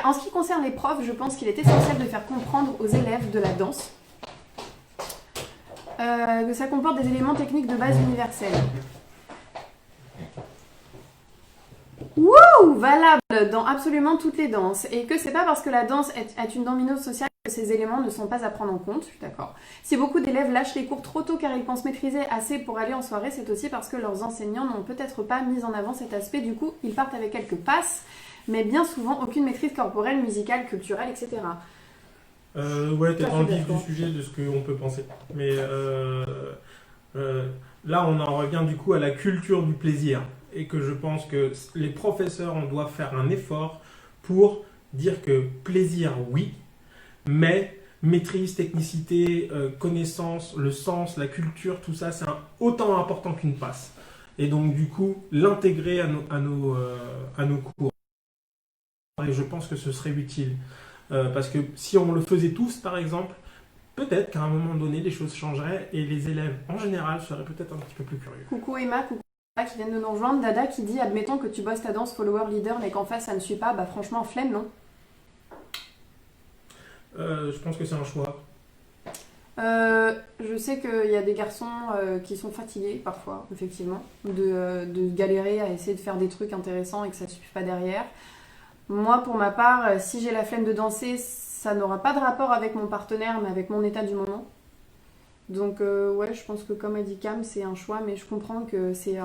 En ce qui concerne les profs, je pense qu'il est essentiel de faire comprendre aux élèves de la danse que ça comporte des éléments techniques de base universels. Wouh, valable dans absolument toutes les danses. Et que c'est pas parce que la danse est une dominante sociale que ces éléments ne sont pas à prendre en compte. Je suis d'accord. Si beaucoup d'élèves lâchent les cours trop tôt car ils pensent maîtriser assez pour aller en soirée, c'est aussi parce que leurs enseignants n'ont peut-être pas mis en avant cet aspect. Du coup, ils partent avec quelques passes, mais bien souvent aucune maîtrise corporelle, musicale, culturelle, etc. Ouais, t'es dans le vif du d'accord. sujet de ce qu'on peut penser. Mais là, on en revient du coup à la culture du plaisir. Et que je pense que les professeurs, on doit faire un effort pour dire que plaisir, oui, mais maîtrise, technicité, connaissance, le sens, la culture, tout ça, c'est autant important qu'une passe. Et donc, du coup, l'intégrer à nos cours. Et je pense que ce serait utile. Parce que si on le faisait tous, par exemple, peut-être qu'à un moment donné, les choses changeraient et les élèves, en général, seraient peut-être un petit peu plus curieux. Coucou Emma, coucou Dada qui viennent de nous rejoindre. Dada qui dit, admettons que tu bosses ta danse follower leader, mais qu'en face ça ne suit pas, bah franchement, flemme, non? Je pense que c'est un choix. Je sais qu'il y a des garçons qui sont fatigués parfois, effectivement, de galérer à essayer de faire des trucs intéressants et que ça ne suffit pas derrière. Moi, pour ma part, si j'ai la flemme de danser, ça n'aura pas de rapport avec mon partenaire, mais avec mon état du moment. Donc, ouais, je pense que comme a dit Cam, c'est un choix, mais je comprends que c'est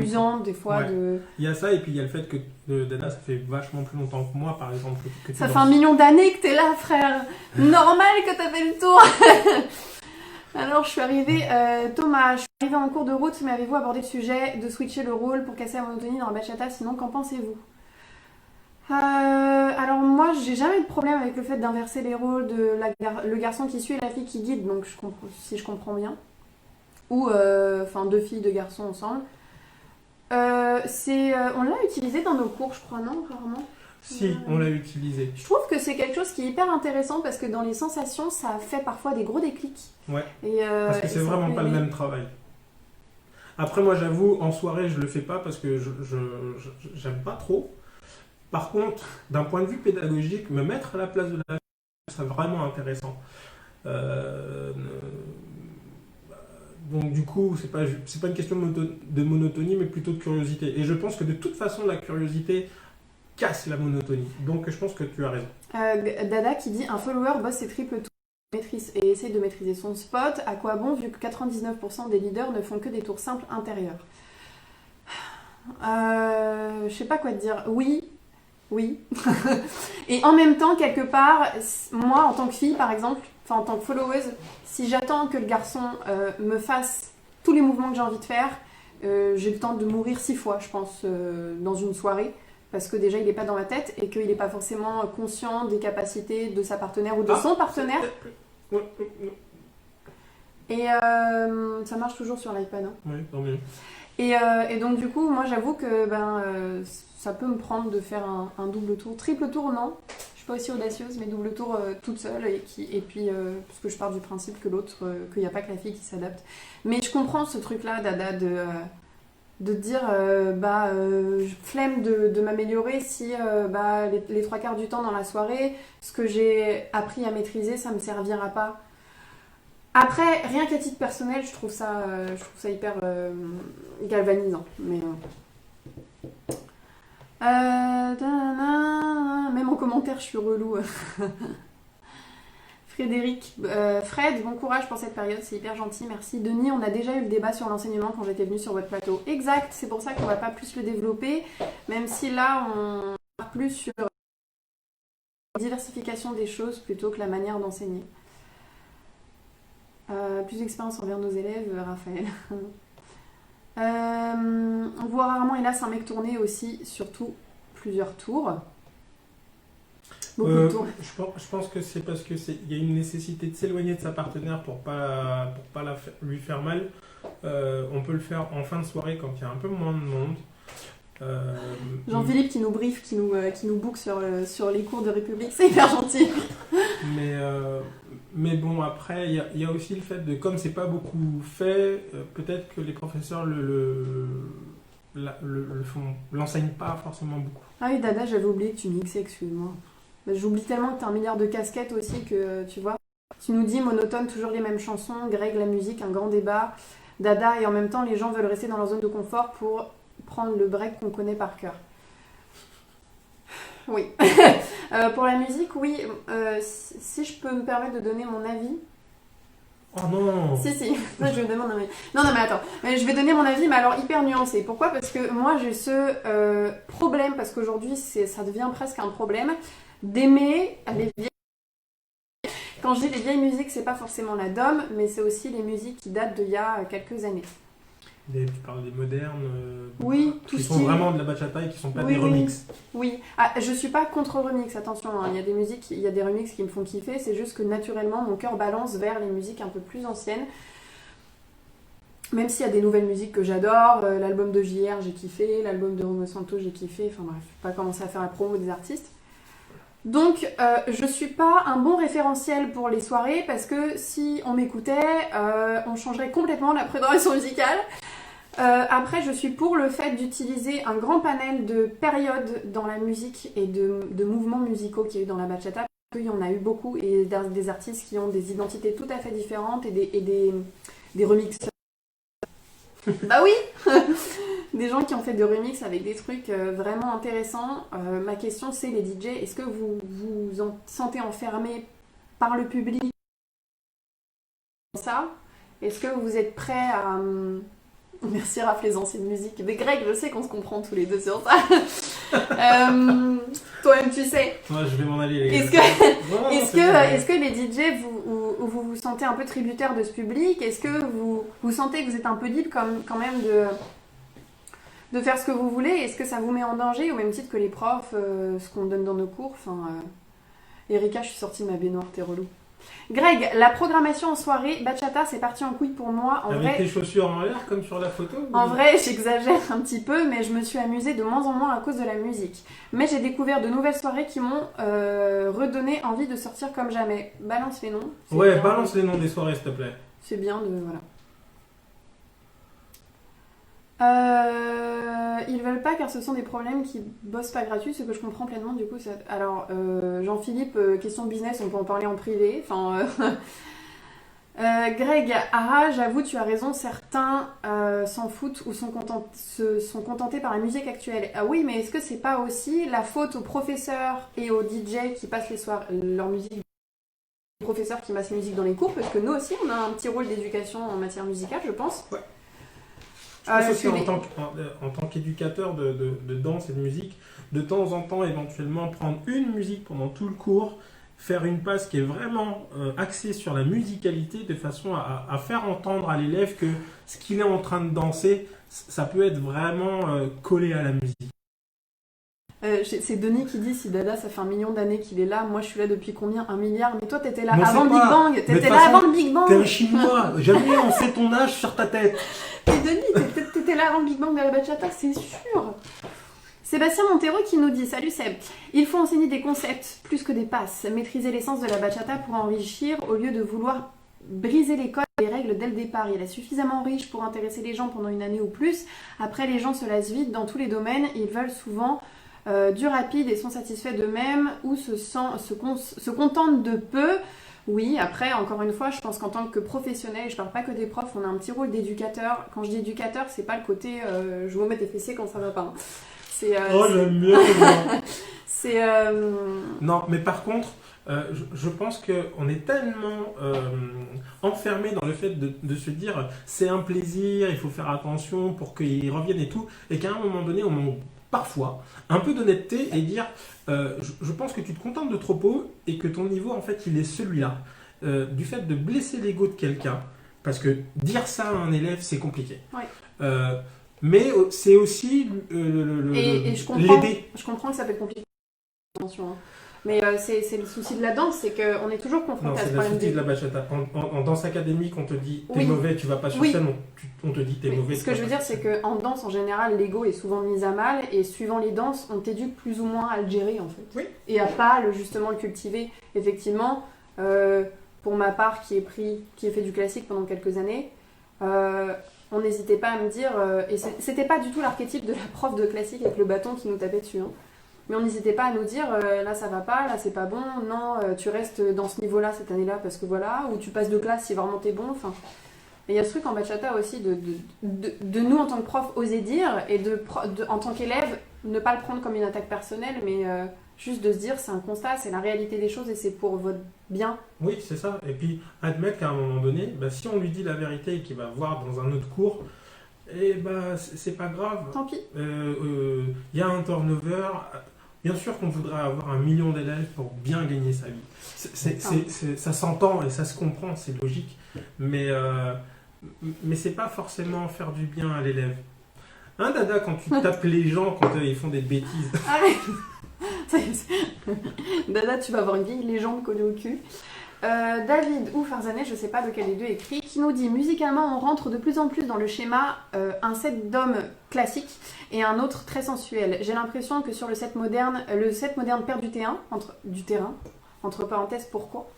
usant des fois ouais. de... Il y a ça, et puis il y a le fait que Dada, ça fait vachement plus longtemps que moi, par exemple. Que tu Ça fait danses. 1 million d'années que t'es là, frère. Normal que t'as fait le tour. Alors, je suis arrivée, Thomas, je suis arrivée en cours de route, mais avez-vous abordé le sujet de switcher le rôle pour casser la monotonie dans la bachata? Sinon, qu'en pensez-vous? Alors moi, j'ai jamais eu de problème avec le fait d'inverser les rôles de le garçon qui suit et la fille qui guide, donc si je comprends bien. Ou, enfin, deux filles, deux garçons ensemble. On l'a utilisé dans nos cours, je crois, non? Rarement. Si, on l'a utilisé. Je trouve que c'est quelque chose qui est hyper intéressant parce que dans les sensations, ça fait parfois des gros déclics. Ouais. Et, Parce que c'est vraiment pas le même travail. Après, moi, j'avoue, en soirée, je le fais pas parce que j'aime pas trop. Par contre, d'un point de vue pédagogique, me mettre à la place de la fille, c'est vraiment intéressant. Donc du coup, c'est pas une question de monotonie, mais plutôt de curiosité. Et je pense que de toute façon, la curiosité casse la monotonie. Donc je pense que tu as raison. Dada qui dit un follower bosse ses triple tours et essaie de maîtriser son spot. À quoi bon vu que 99% des leaders ne font que des tours simples intérieurs? Je sais pas quoi te dire. Oui. Et en même temps, quelque part, moi en tant que fille par exemple, enfin en tant que followeuse, si j'attends que le garçon me fasse tous les mouvements que j'ai envie de faire, j'ai le temps de mourir 6 fois, je pense, dans une soirée. Parce que déjà, il n'est pas dans ma tête et qu'il n'est pas forcément conscient des capacités de sa partenaire ou de son partenaire. Et ça marche toujours sur l'iPad. Hein. Oui, tant mieux. Et donc, du coup, moi, j'avoue que ça peut me prendre de faire un double tour. Triple tour, non. Je suis pas aussi audacieuse, mais double tour toute seule. Et puis, parce que je pars du principe que l'autre, qu'il n'y a pas que la fille qui s'adapte. Mais je comprends ce truc-là, Dada, de dire flemme de m'améliorer si les 3 quarts du temps dans la soirée, ce que j'ai appris à maîtriser, ça me servira pas. Après, rien qu'à titre personnel, je trouve ça hyper galvanisant. Mais même en commentaire, je suis relou. Frédéric, Fred, bon courage pour cette période, c'est hyper gentil, merci. Denis, on a déjà eu le débat sur l'enseignement quand j'étais venue sur votre plateau. Exact, c'est pour ça qu'on va pas plus le développer, même si là on part plus sur la diversification des choses plutôt que la manière d'enseigner. Plus d'expérience envers nos élèves, Raphaël. On voit rarement, hélas, un mec tourner aussi, surtout plusieurs tours. Beaucoup de tours. Je pense que c'est parce que y a une nécessité de s'éloigner de sa partenaire pour pas lui faire mal. On peut le faire en fin de soirée quand il y a un peu moins de monde. Jean-Philippe qui nous brief, qui nous book sur les cours de République, c'est hyper gentil. Mais bon, après, il y a aussi le fait de, comme c'est pas beaucoup fait, peut-être que les professeurs l'enseignent pas forcément beaucoup. Ah oui, Dada, j'avais oublié que tu mixais, excuse-moi. J'oublie tellement que t'as un milliard de casquettes aussi que, tu vois. Tu nous dis monotone, toujours les mêmes chansons, Greg, la musique, un grand débat. Dada, et en même temps, les gens veulent rester dans leur zone de confort pour prendre le break qu'on connaît par cœur. Oui. Pour la musique, oui. Si je peux me permettre de donner mon avis. Oh non! Si, je vais donner mon avis. Non, mais attends. Je vais donner mon avis, mais alors hyper nuancé. Pourquoi? Parce que moi, j'ai ce problème, parce qu'aujourd'hui, ça devient presque un problème, d'aimer les vieilles. Quand je dis les vieilles musiques, c'est pas forcément la dom, mais c'est aussi les musiques qui datent d'il y a quelques années. Tu parles des modernes, oui, tout qui sont vraiment de la bachata et qui sont pas des remixes. Oui, je suis pas contre remix, attention, hein. Il y a des musiques, il y a des remixes qui me font kiffer, c'est juste que naturellement mon cœur balance vers les musiques un peu plus anciennes. Même s'il y a des nouvelles musiques que j'adore, l'album de JR j'ai kiffé, l'album de Romeo Santos j'ai kiffé, enfin bref, je vais pas commencer à faire la promo des artistes. Donc je suis pas un bon référentiel pour les soirées parce que si on m'écoutait, on changerait complètement la programmation musicale. Après, je suis pour le fait d'utiliser un grand panel de périodes dans la musique et de mouvements musicaux qu'il y a eu dans la bachata. Il y en a eu beaucoup et des artistes qui ont des identités tout à fait différentes et des remixeurs. Bah oui. Des gens qui ont fait des remixes avec des trucs vraiment intéressants. Ma question c'est les DJ, est-ce que vous vous en sentez enfermés par le public? Ça? Est-ce que vous êtes prêts à... Merci Raph, les anciennes musiques. Mais Greg, je sais qu'on se comprend tous les deux sur ça. Toi-même, tu sais. Moi, je vais m'en aller. Est-ce que les DJ, vous vous sentez un peu tributaire de ce public? Est-ce que vous sentez que vous êtes un peu libre quand même de faire ce que vous voulez? Est-ce que ça vous met en danger au même titre que les profs, ce qu'on donne dans nos cours? Enfin, Erika, je suis sortie de ma baignoire, t'es relou. Greg, la programmation en soirée, bachata, c'est parti en couille pour moi. Avec tes chaussures en l'air, comme sur la photo? En vrai, j'exagère un petit peu, mais je me suis amusée de moins en moins à cause de la musique. Mais j'ai découvert de nouvelles soirées qui m'ont redonné envie de sortir comme jamais. Balance les noms. Ouais, balance les noms des soirées, s'il te plaît. C'est bien de... Voilà. Ils veulent pas car ce sont des problèmes qui bossent pas gratuit, ce que je comprends pleinement du coup. Alors, Jean-Philippe, question business, on peut en parler en privé. Enfin, Greg, j'avoue, tu as raison, certains s'en foutent ou sont contentés par la musique actuelle. Ah oui, mais est-ce que c'est pas aussi la faute aux professeurs et aux DJ qui passent les soirs leur musique, les professeurs qui passent la musique dans les cours, parce que nous aussi on a un petit rôle d'éducation en matière musicale, je pense. Ouais. Je pense aussi en tant qu'éducateur de danse et de musique, de temps en temps, éventuellement, prendre une musique pendant tout le cours, faire une passe qui est vraiment axée sur la musicalité, de façon à faire entendre à l'élève que ce qu'il est en train de danser, ça peut être vraiment collé à la musique. C'est Denis qui dit si Dada ça fait 1 million d'années qu'il est là, moi je suis là depuis combien? 1 milliard? Mais toi t'étais là avant le Big Bang. T'étais là avant le Big Bang. T'es un chinois, jamais on sait ton âge sur ta tête. Mais Denis, t'étais là avant le Big Bang de la bachata, c'est sûr. Sébastien Montero qui nous dit: salut Seb, il faut enseigner des concepts plus que des passes, maîtriser l'essence de la bachata pour enrichir au lieu de vouloir briser les codes et les règles dès le départ. Il est suffisamment riche pour intéresser les gens pendant une année ou plus. Après, les gens se lassent vite dans tous les domaines, ils veulent souvent du rapide et sont satisfaits d'eux-mêmes ou se contentent de peu. Oui, après, encore une fois, je pense qu'en tant que professionnel, et je parle pas que des profs, on a un petit rôle d'éducateur. Quand je dis éducateur, c'est pas le côté je vous mets des fessiers quand ça va pas. J'aime mieux. C'est. Non, mais par contre, je pense qu'on est tellement enfermé dans le fait de se dire c'est un plaisir, il faut faire attention pour qu'ils reviennent et tout, et qu'à un moment donné, on manque parfois un peu d'honnêteté et dire je pense que tu te contentes de trop peu et que ton niveau en fait il est celui-là. Du fait de blesser l'ego de quelqu'un, parce que dire ça à un élève c'est compliqué. Ouais. Mais c'est aussi et l'aider. Je comprends que ça peut être compliqué. Attention, hein. Mais c'est le souci de la danse, c'est qu'on est toujours confronté à ce problème. C'est le souci de la bachata. En danse académique, on te dit t'es mauvais, tu vas pas sur scène, on te dit t'es mauvais. Ce que je veux dire, c'est qu'en danse, en général, l'ego est souvent mis à mal, et suivant les danses, on t'éduque plus ou moins à le gérer, en fait. Oui. Et à pas justement le cultiver. Effectivement, pour ma part, qui ai fait du classique pendant quelques années, on n'hésitait pas à me dire, et c'était pas du tout l'archétype de la prof de classique avec le bâton qui nous tapait dessus, hein. Mais on n'hésitait pas à nous dire là ça va pas, là c'est pas bon, non tu restes dans ce niveau-là cette année-là parce que voilà, ou tu passes de classe si vraiment t'es bon. Enfin, il y a ce truc en bachata aussi de nous en tant que prof oser dire et en tant qu'élève ne pas le prendre comme une attaque personnelle, mais juste de se dire c'est un constat, c'est la réalité des choses et c'est pour votre bien. Oui, c'est ça. Et puis admettre qu'à un moment donné, si on lui dit la vérité et qu'il va voir dans un autre cours, c'est pas grave. Tant pis. Y a un turnover. Bien sûr qu'on voudrait avoir 1 million d'élèves pour bien gagner sa vie. Ça s'entend et ça se comprend, c'est logique. Mais c'est pas forcément faire du bien à l'élève. Hein, Dada, quand tu tapes les gens quand ils font des bêtises. Dada, tu vas avoir une vieille légende collée au cul. David ou Farzanet, je sais pas lequel des deux écrit, qui nous dit: musicalement on rentre de plus en plus dans le schéma un set d'hommes classique et un autre très sensuel. J'ai l'impression que sur le set moderne perd du terrain, entre parenthèses pourquoi,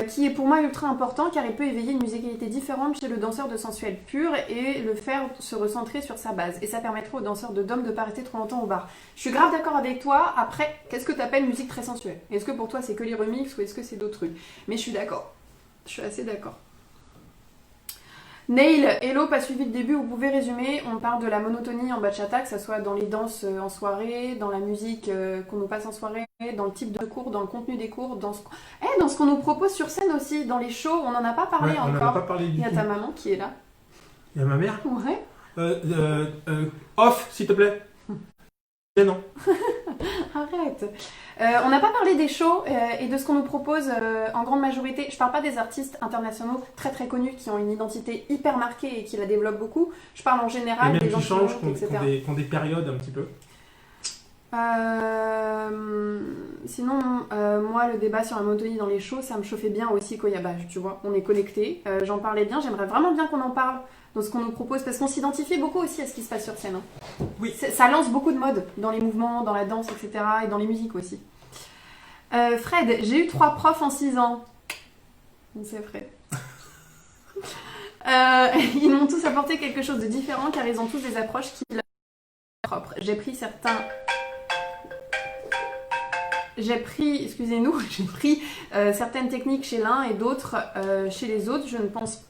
qui est pour moi ultra important car il peut éveiller une musicalité différente chez le danseur de sensuel pur et le faire se recentrer sur sa base. Et ça permettrait aux danseurs de dom de pas rester trop longtemps au bar. Je suis grave d'accord avec toi. Après, qu'est-ce que tu appelles musique très sensuelle? Est-ce que pour toi c'est que les remixes ou est-ce que c'est d'autres trucs? Mais je suis d'accord. Je suis assez d'accord. Neil, hello, pas suivi le début, vous pouvez résumer. On parle de la monotonie en bachata, que ce soit dans les danses en soirée, dans la musique qu'on nous passe en soirée, dans le type de cours, dans le contenu des cours, dans ce qu'on nous propose sur scène aussi, dans les shows, on n'en a pas parlé encore. On n'en a pas parlé du tout. Il y a ta maman qui est là. Il y a ma mère? Ouais. Off, s'il te plaît. gênant. Arrête. On n'a pas parlé des shows et de ce qu'on nous propose en grande majorité. Je parle pas des artistes internationaux très très connus qui ont une identité hyper marquée et qui la développent beaucoup. Je parle en Et général même des gens qui changent, montent, etc. qui ont des périodes un petit peu. Sinon, moi, le débat sur la monotonie dans les shows, ça me chauffait bien aussi quand il y a, tu vois, on est connectés. J'en parlais bien, j'aimerais vraiment bien qu'on en parle dans ce qu'on nous propose, parce qu'on s'identifie beaucoup aussi à ce qui se passe sur scène. Hein. Oui. Ça lance beaucoup de modes dans les mouvements, dans la danse, etc. et dans les musiques aussi. Fred, j'ai eu 3 profs en 6 ans. C'est Fred. Ils m'ont tous apporté quelque chose de différent car ils ont tous des approches qui leur sont propres. J'ai pris, certaines techniques chez l'un et d'autres chez les autres. Je ne pense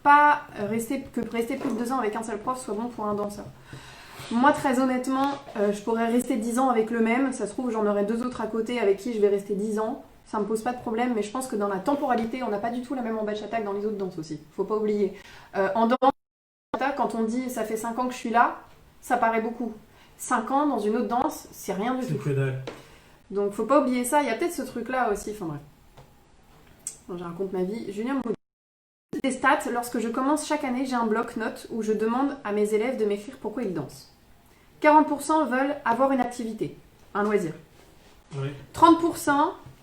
pas rester plus de 2 ans avec un seul prof soit bon pour un danseur. Moi, très honnêtement, je pourrais rester 10 ans avec le même. Ça se trouve, j'en aurai 2 autres à côté avec qui je vais rester 10 ans. Ça me pose pas de problème, mais je pense que dans la temporalité, on n'a pas du tout la même en bachata que dans les autres danses aussi. Faut pas oublier. En danse, quand on dit ça fait 5 ans que je suis là, ça paraît beaucoup. 5 ans dans une autre danse, c'est rien du tout. C'est que dalle. Donc faut pas oublier ça. Il y a peut-être ce truc-là aussi. Enfin bref. Je raconte ma vie. Julien Moudon. Des stats, lorsque je commence chaque année, j'ai un bloc-notes où je demande à mes élèves de m'écrire pourquoi ils dansent. 40% veulent avoir une activité, un loisir. Oui. 30%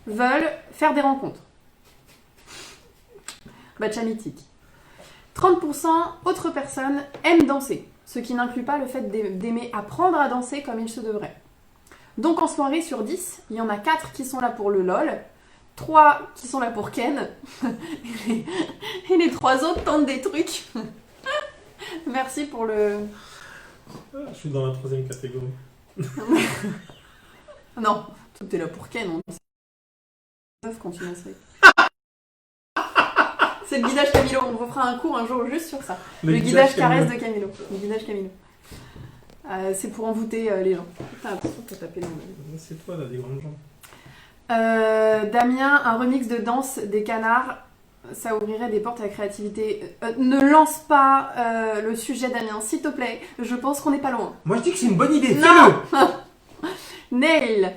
veulent faire des rencontres. Batcha mythique. 30% autres personnes aiment danser, ce qui n'inclut pas le fait d'aimer apprendre à danser comme il se devrait. Donc en soirée sur 10, il y en a 4 qui sont là pour le LOL, 3 qui sont là pour Ken, et les 3 autres tentent des trucs. Merci pour le... Je suis dans la 3e catégorie. Non, tout est là pour Ken, on dit quand tu danses. C'est le guidage Camilo, on vous fera un cours un jour juste sur ça. Le guidage caresse de Camilo. Le guidage Camilo. C'est pour envoûter les gens. Putain, attention, t'as tapé dans le... C'est toi, là, des grandes jambes. Damien, un remix de danse des canards, ça ouvrirait des portes à la créativité. Ne lance pas le sujet, Damien, s'il te plaît. Je pense qu'on n'est pas loin. Moi, je dis que c'est une bonne idée. Non. Fais-le. Nail.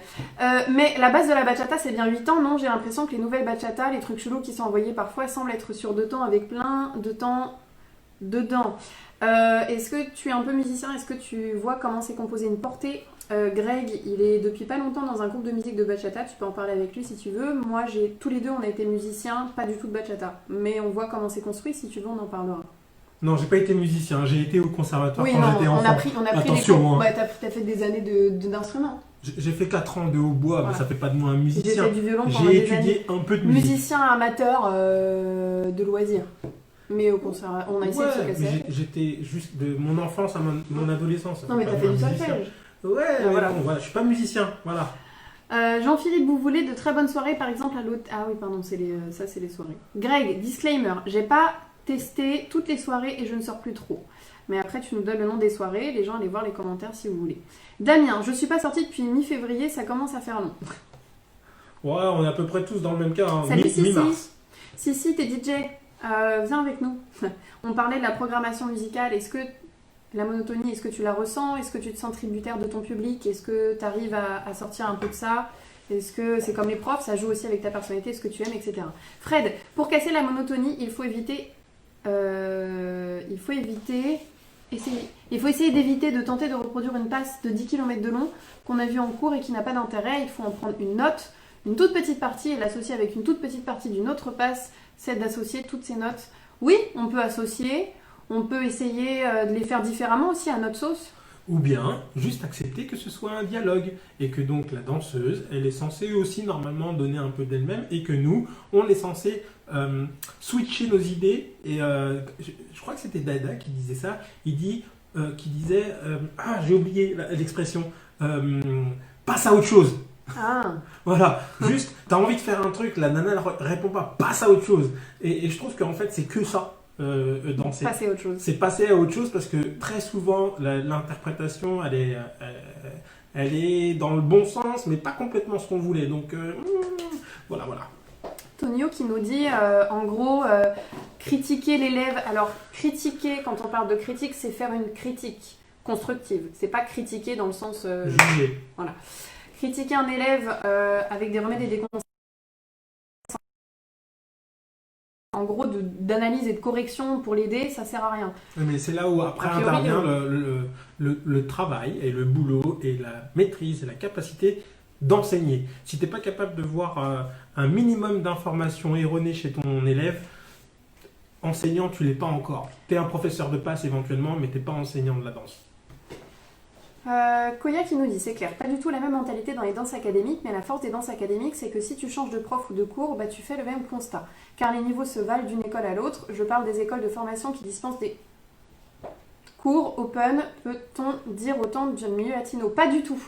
Mais la base de la bachata, c'est bien 8 ans, non? J'ai l'impression que les nouvelles bachata, les trucs chelous qui sont envoyés parfois, semblent être sur 2 temps avec plein de temps dedans. Est-ce que tu es un peu musicien? Est-ce que tu vois comment c'est composé une portée? Greg, il est depuis pas longtemps dans un groupe de musique de bachata, tu peux en parler avec lui si tu veux. Moi, tous les deux, on a été musiciens, pas du tout de bachata. Mais on voit comment c'est construit, si tu veux, on en parlera. Non, j'ai pas été musicien, j'ai été au conservatoire Oui, quand non, j'étais enfant. on a pris Attention, les cours. hein. T'as fait des années d'instruments. J'ai fait 4 ans de hautbois, Voilà. mais ça fait pas de moi un J'ai musicien. fait du violon pendant J'ai des années. étudié un peu de musique. Musicien amateur de loisirs. Mais au conservatoire, on a essayé de se Ouais, casser. mais j'étais juste de mon enfance à mon adolescence. Non, mais t'as fait du solfège. Ouais, Ah, voilà. bon, voilà, je suis pas musicien, voilà. Jean-Philippe, vous voulez de très bonnes soirées, par exemple à l'autre. Ah oui, pardon, c'est les soirées. Greg, disclaimer, j'ai pas testé toutes les soirées et je ne sors plus trop. Mais après, tu nous donnes le nom des soirées, les gens allez voir les commentaires si vous voulez. Damien, je suis pas sortie depuis mi-février, ça commence à faire long. Ouais, on est à peu près tous dans le même cas, hein. Salut, Mi-mars. Si, t'es DJ, viens avec nous. On parlait de la programmation musicale, est-ce que la monotonie, est-ce que tu la ressens? Est-ce que tu te sens tributaire de ton public? Est-ce que tu arrives à sortir un peu de ça? Est-ce que c'est comme les profs, ça joue aussi avec ta personnalité, ce que tu aimes, etc. Fred, pour casser la monotonie, il faut essayer d'éviter de tenter de reproduire une passe de 10 km de long qu'on a vue en cours et qui n'a pas d'intérêt. Il faut en prendre une note, une toute petite partie et l'associer avec une toute petite partie d'une autre passe, c'est d'associer toutes ces notes. Oui, on peut associer, on peut essayer de les faire différemment aussi à notre sauce. Ou bien, juste accepter que ce soit un dialogue et que donc la danseuse, elle est censée aussi normalement donner un peu d'elle-même et que nous, on est censé switcher nos idées. Et je crois que c'était Dada qui disait ça. Qui disait, j'ai oublié l'expression, passe à autre chose. Ah. Voilà, juste, t'as envie de faire un truc, la nana elle répond pas, passe à autre chose. Et je trouve qu'en fait, c'est que ça. Danser. Passer à autre chose. C'est passer à autre chose parce que très souvent l'interprétation elle est dans le bon sens mais pas complètement ce qu'on voulait donc voilà. Tonio qui nous dit en gros critiquer l'élève. Alors critiquer, quand on parle de critique, c'est faire une critique. constructive. C'est pas critiquer dans le sens... Juger. Critiquer un élève avec des remèdes et des conseils, en gros, d'analyse et de correction pour l'aider, ça sert à rien. Mais c'est là où après intervient le travail et le boulot et la maîtrise et la capacité d'enseigner. Si tu n'es pas capable de voir un minimum d'informations erronées chez ton élève, enseignant, tu ne l'es pas encore. Tu es un professeur de passe éventuellement, mais tu n'es pas enseignant de la danse. Koya qui nous dit, c'est clair, pas du tout la même mentalité dans les danses académiques, mais la force des danses académiques, c'est que si tu changes de prof ou de cours, tu fais le même constat. Car les niveaux se valent d'une école à l'autre. Je parle des écoles de formation qui dispensent des cours open. Peut-on dire autant du milieu latino? Pas du tout.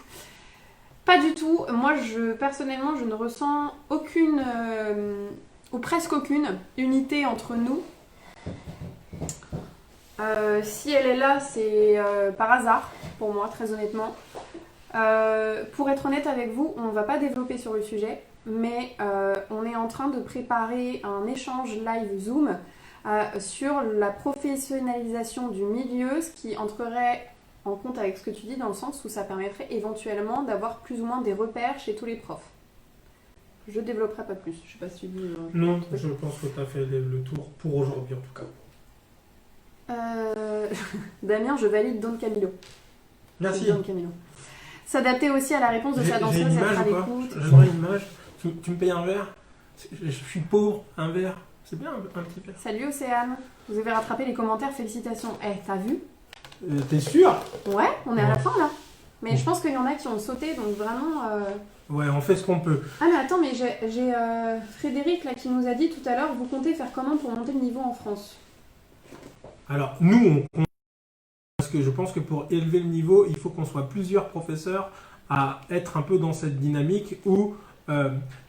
Pas du tout. Moi, personnellement, je ne ressens aucune, ou presque aucune, unité entre nous. Si elle est là, c'est par hasard, pour moi, très honnêtement. Pour être honnête avec vous, on ne va pas développer sur le sujet, mais on est en train de préparer un échange live Zoom sur la professionnalisation du milieu, ce qui entrerait en compte avec ce que tu dis, dans le sens où ça permettrait éventuellement d'avoir plus ou moins des repères chez tous les profs. Je développerai pas plus. Je sais pas si tu dis... Non, je pense que tu as fait le tour pour aujourd'hui en tout cas. Damien, je valide Don Camilo. Merci. Don Camilo. S'adapter aussi à la réponse de sa danseuse, être à l'écoute. J'aimerais une image. Tu me payes un verre? Je suis pauvre, un verre. C'est bien un petit verre. Salut Océane. Vous avez rattrapé les commentaires, félicitations. T'as vu? T'es sûr? Ouais, on est à la fin là. Mais je pense qu'il y en a qui ont sauté, donc vraiment... Ouais, on fait ce qu'on peut. Ah mais attends, mais j'ai Frédéric là qui nous a dit tout à l'heure, vous comptez faire comment pour monter le niveau en France? Alors, nous, parce que je pense que pour élever le niveau, il faut qu'on soit plusieurs professeurs à être un peu dans cette dynamique où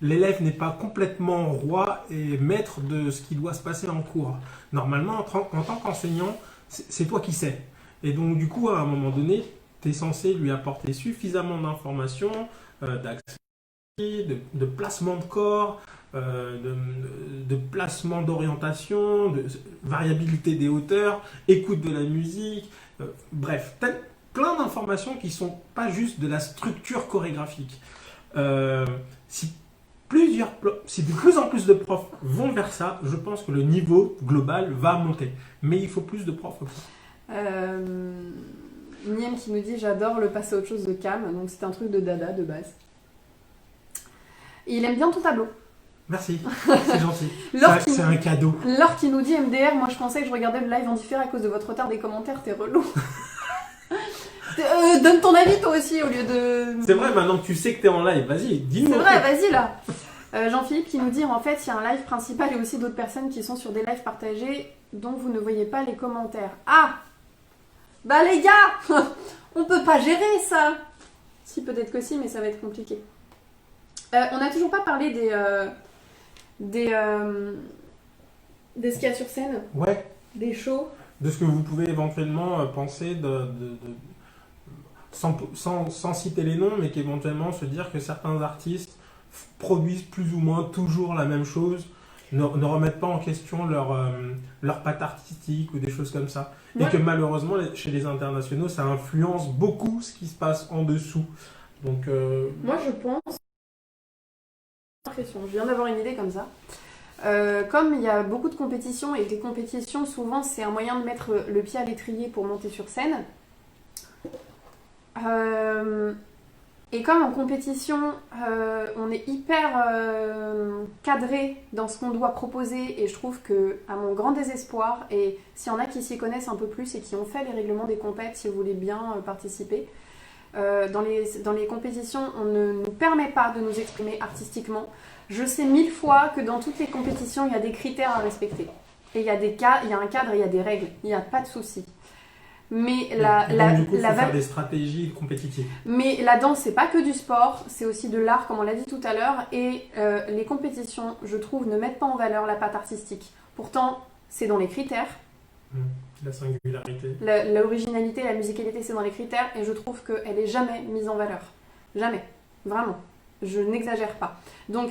l'élève n'est pas complètement roi et maître de ce qui doit se passer en cours. Normalement, en tant qu'enseignant, c'est toi qui sais. Et donc, du coup, à un moment donné, tu es censé lui apporter suffisamment d'informations, d'accès, de placement de corps, de placement d'orientation, de variabilité des hauteurs, écoute de la musique, bref, plein d'informations qui sont pas juste de la structure chorégraphique. Si de plus en plus de profs vont vers ça, je pense que le niveau global va monter. Mais il faut plus de profs comme ça. Niem qui nous dit j'adore le passer à autre chose de Cam, donc c'est un truc de dada de base. Et il aime bien ton tableau. Merci, c'est gentil. C'est un cadeau. Laure qui nous dit MDR, moi je pensais que je regardais le live en différé à cause de votre retard des commentaires, t'es relou. Donne ton avis toi aussi au lieu de... C'est vrai, maintenant que tu sais que t'es en live, vas-y, dis-nous. C'est vrai, vas-y là. Jean-Philippe qui nous dit en fait il y a un live principal et aussi d'autres personnes qui sont sur des lives partagés dont vous ne voyez pas les commentaires. Ah, bah les gars, on peut pas gérer ça. Si, peut-être que si, mais ça va être compliqué. On n'a toujours pas parlé de ce qu'il y a sur scène. Ouais. Des shows. De ce que vous pouvez éventuellement penser sans citer les noms, mais qu'éventuellement se dire que certains artistes produisent plus ou moins toujours la même chose, ne remettent pas en question leur patte artistique ou des choses comme ça. Ouais. Et que malheureusement, chez les internationaux, ça influence beaucoup ce qui se passe en dessous. Donc, moi, je pense... Je viens d'avoir une idée comme ça. Comme il y a beaucoup de compétitions, et les compétitions, souvent, c'est un moyen de mettre le pied à l'étrier pour monter sur scène. Et comme en compétition, on est hyper cadré dans ce qu'on doit proposer, et je trouve que, à mon grand désespoir, et s'il y en a qui s'y connaissent un peu plus et qui ont fait les règlements des compètes, si vous voulez bien participer, dans les compétitions, on ne nous permet pas de nous exprimer artistiquement. Je sais 1000 fois que dans toutes les compétitions, il y a des critères à respecter. Et il y a un cadre, il y a des règles, il n'y a pas de souci. Mais du coup, il faut faire des stratégies compétitives. Mais la danse, c'est pas que du sport, c'est aussi de l'art, comme on l'a dit tout à l'heure. Et les compétitions, je trouve, ne mettent pas en valeur la patte artistique. Pourtant, c'est dans les critères. La singularité. L'originalité, la musicalité, c'est dans les critères. Et je trouve qu'elle n'est jamais mise en valeur. Jamais. Vraiment. Je n'exagère pas. Donc,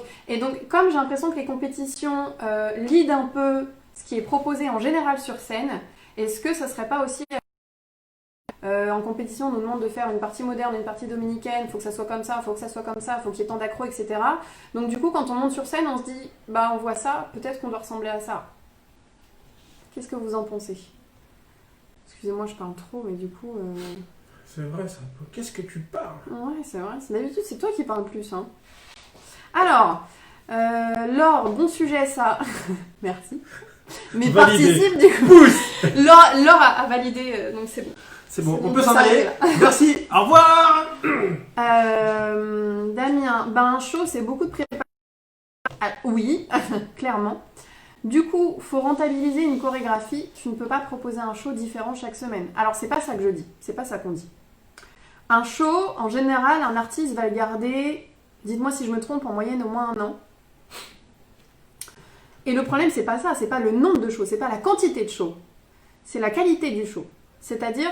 comme j'ai l'impression que les compétitions lead un peu ce qui est proposé en général sur scène, est-ce que ça serait pas aussi en compétition, on nous demande de faire une partie moderne, une partie dominicaine, il faut que ça soit comme ça, il faut que ça soit comme ça, il faut qu'il y ait tant d'accros, etc. Donc du coup, quand on monte sur scène, on se dit, bah on voit ça, peut-être qu'on doit ressembler à ça. Qu'est-ce que vous en pensez? Excusez-moi, je parle trop, mais du coup... C'est vrai, ça. Qu'est-ce que tu parles? Ouais, c'est vrai. D'habitude, c'est toi qui parles plus. Hein. Alors, Laure, bon sujet ça. Merci. Mais Validé. participe du coup. Pousse. Laure a validé, donc c'est bon. C'est bon, C'est on bon, peut on s'en peut aller. s'arrêter Merci, au revoir. Damien, ben un show, c'est beaucoup de préparation. Ah, oui, clairement. Du coup, faut rentabiliser une chorégraphie. Tu ne peux pas proposer un show différent chaque semaine. Alors, c'est pas ça que je dis. C'est pas ça qu'on dit. Un show, en général, un artiste va le garder, dites-moi si je me trompe, en moyenne au moins 1 an. Et le problème, c'est pas ça, c'est pas le nombre de shows, c'est pas la quantité de shows, c'est la qualité du show. C'est-à-dire,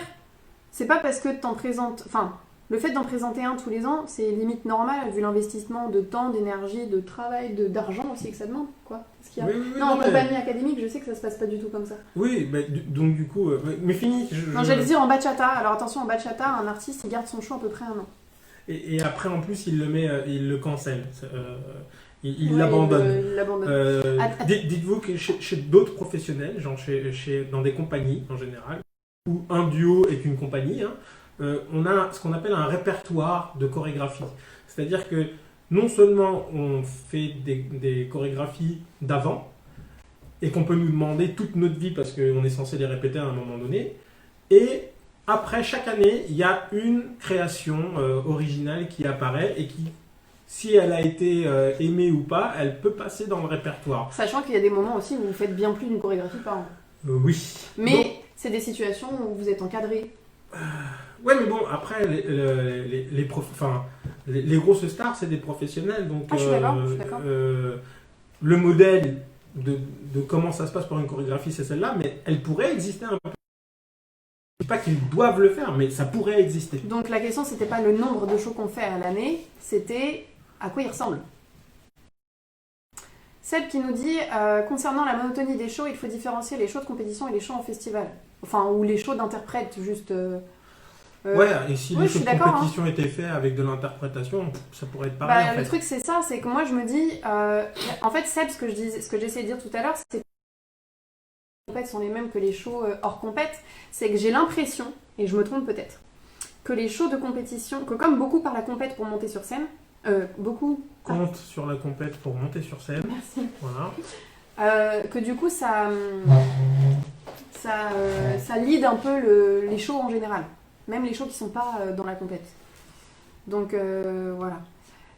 c'est pas parce que t'en présentes... Enfin, le fait d'en présenter un tous les ans, c'est limite normal, vu l'investissement de temps, d'énergie, de travail, d'argent aussi que ça demande, quoi. Parce qu'il y a... Oui, non, en compagnie académique, je sais que ça se passe pas du tout comme ça. Oui, bah, donc du coup... mais fini. Non, j'allais dire en bachata. Alors attention, en bachata, un artiste, il garde son show à peu près 1 an. Et après, en plus, il le met, il le cancelle. Il Ouais, l'abandonne. il l'abandonne. Dites-vous que chez d'autres professionnels, genre dans des compagnies en général, où un duo est une compagnie, hein, on a ce qu'on appelle un répertoire de chorégraphie. C'est-à-dire que non seulement on fait des chorégraphies d'avant, et qu'on peut nous demander toute notre vie parce qu'on est censé les répéter à un moment donné, et après, chaque année, il y a une création originale qui apparaît et qui, si elle a été aimée ou pas, elle peut passer dans le répertoire. Sachant qu'il y a des moments aussi où vous faites bien plus d'une chorégraphie par an. Oui. Mais Donc, c'est des situations où vous êtes encadré. ouais, mais bon, après, les grosses stars, c'est des professionnels. Donc, Ah, je suis d'accord, je suis d'accord. Le modèle de comment ça se passe pour une chorégraphie, c'est celle-là, mais elle pourrait exister un peu. Je ne dis pas qu'ils doivent le faire, mais ça pourrait exister. Donc la question, c'était pas le nombre de shows qu'on fait à l'année, c'était à quoi ils ressemblent. Seb qui nous dit, concernant la monotonie des shows, il faut différencier les shows de compétition et les shows en festival. Enfin, ou les shows d'interprètes, juste... Ouais, et si oui, les je shows suis de d'accord, compétition étaient faits avec de l'interprétation, ça pourrait être pareil. En le fait. truc, c'est ça, c'est que moi, je me dis... en fait, Seb, ce que j'essayais de dire tout à l'heure, c'est que les compètes sont les mêmes que les shows hors compète. C'est que j'ai l'impression, et je me trompe peut-être, que les shows de compétition, que comme beaucoup par la compète pour monter sur scène, beaucoup... Compte sur la compète pour monter sur scène. Merci. Voilà. Que du coup, ça lead un peu les shows en général. Même les shows qui sont pas dans la compète. Donc, voilà.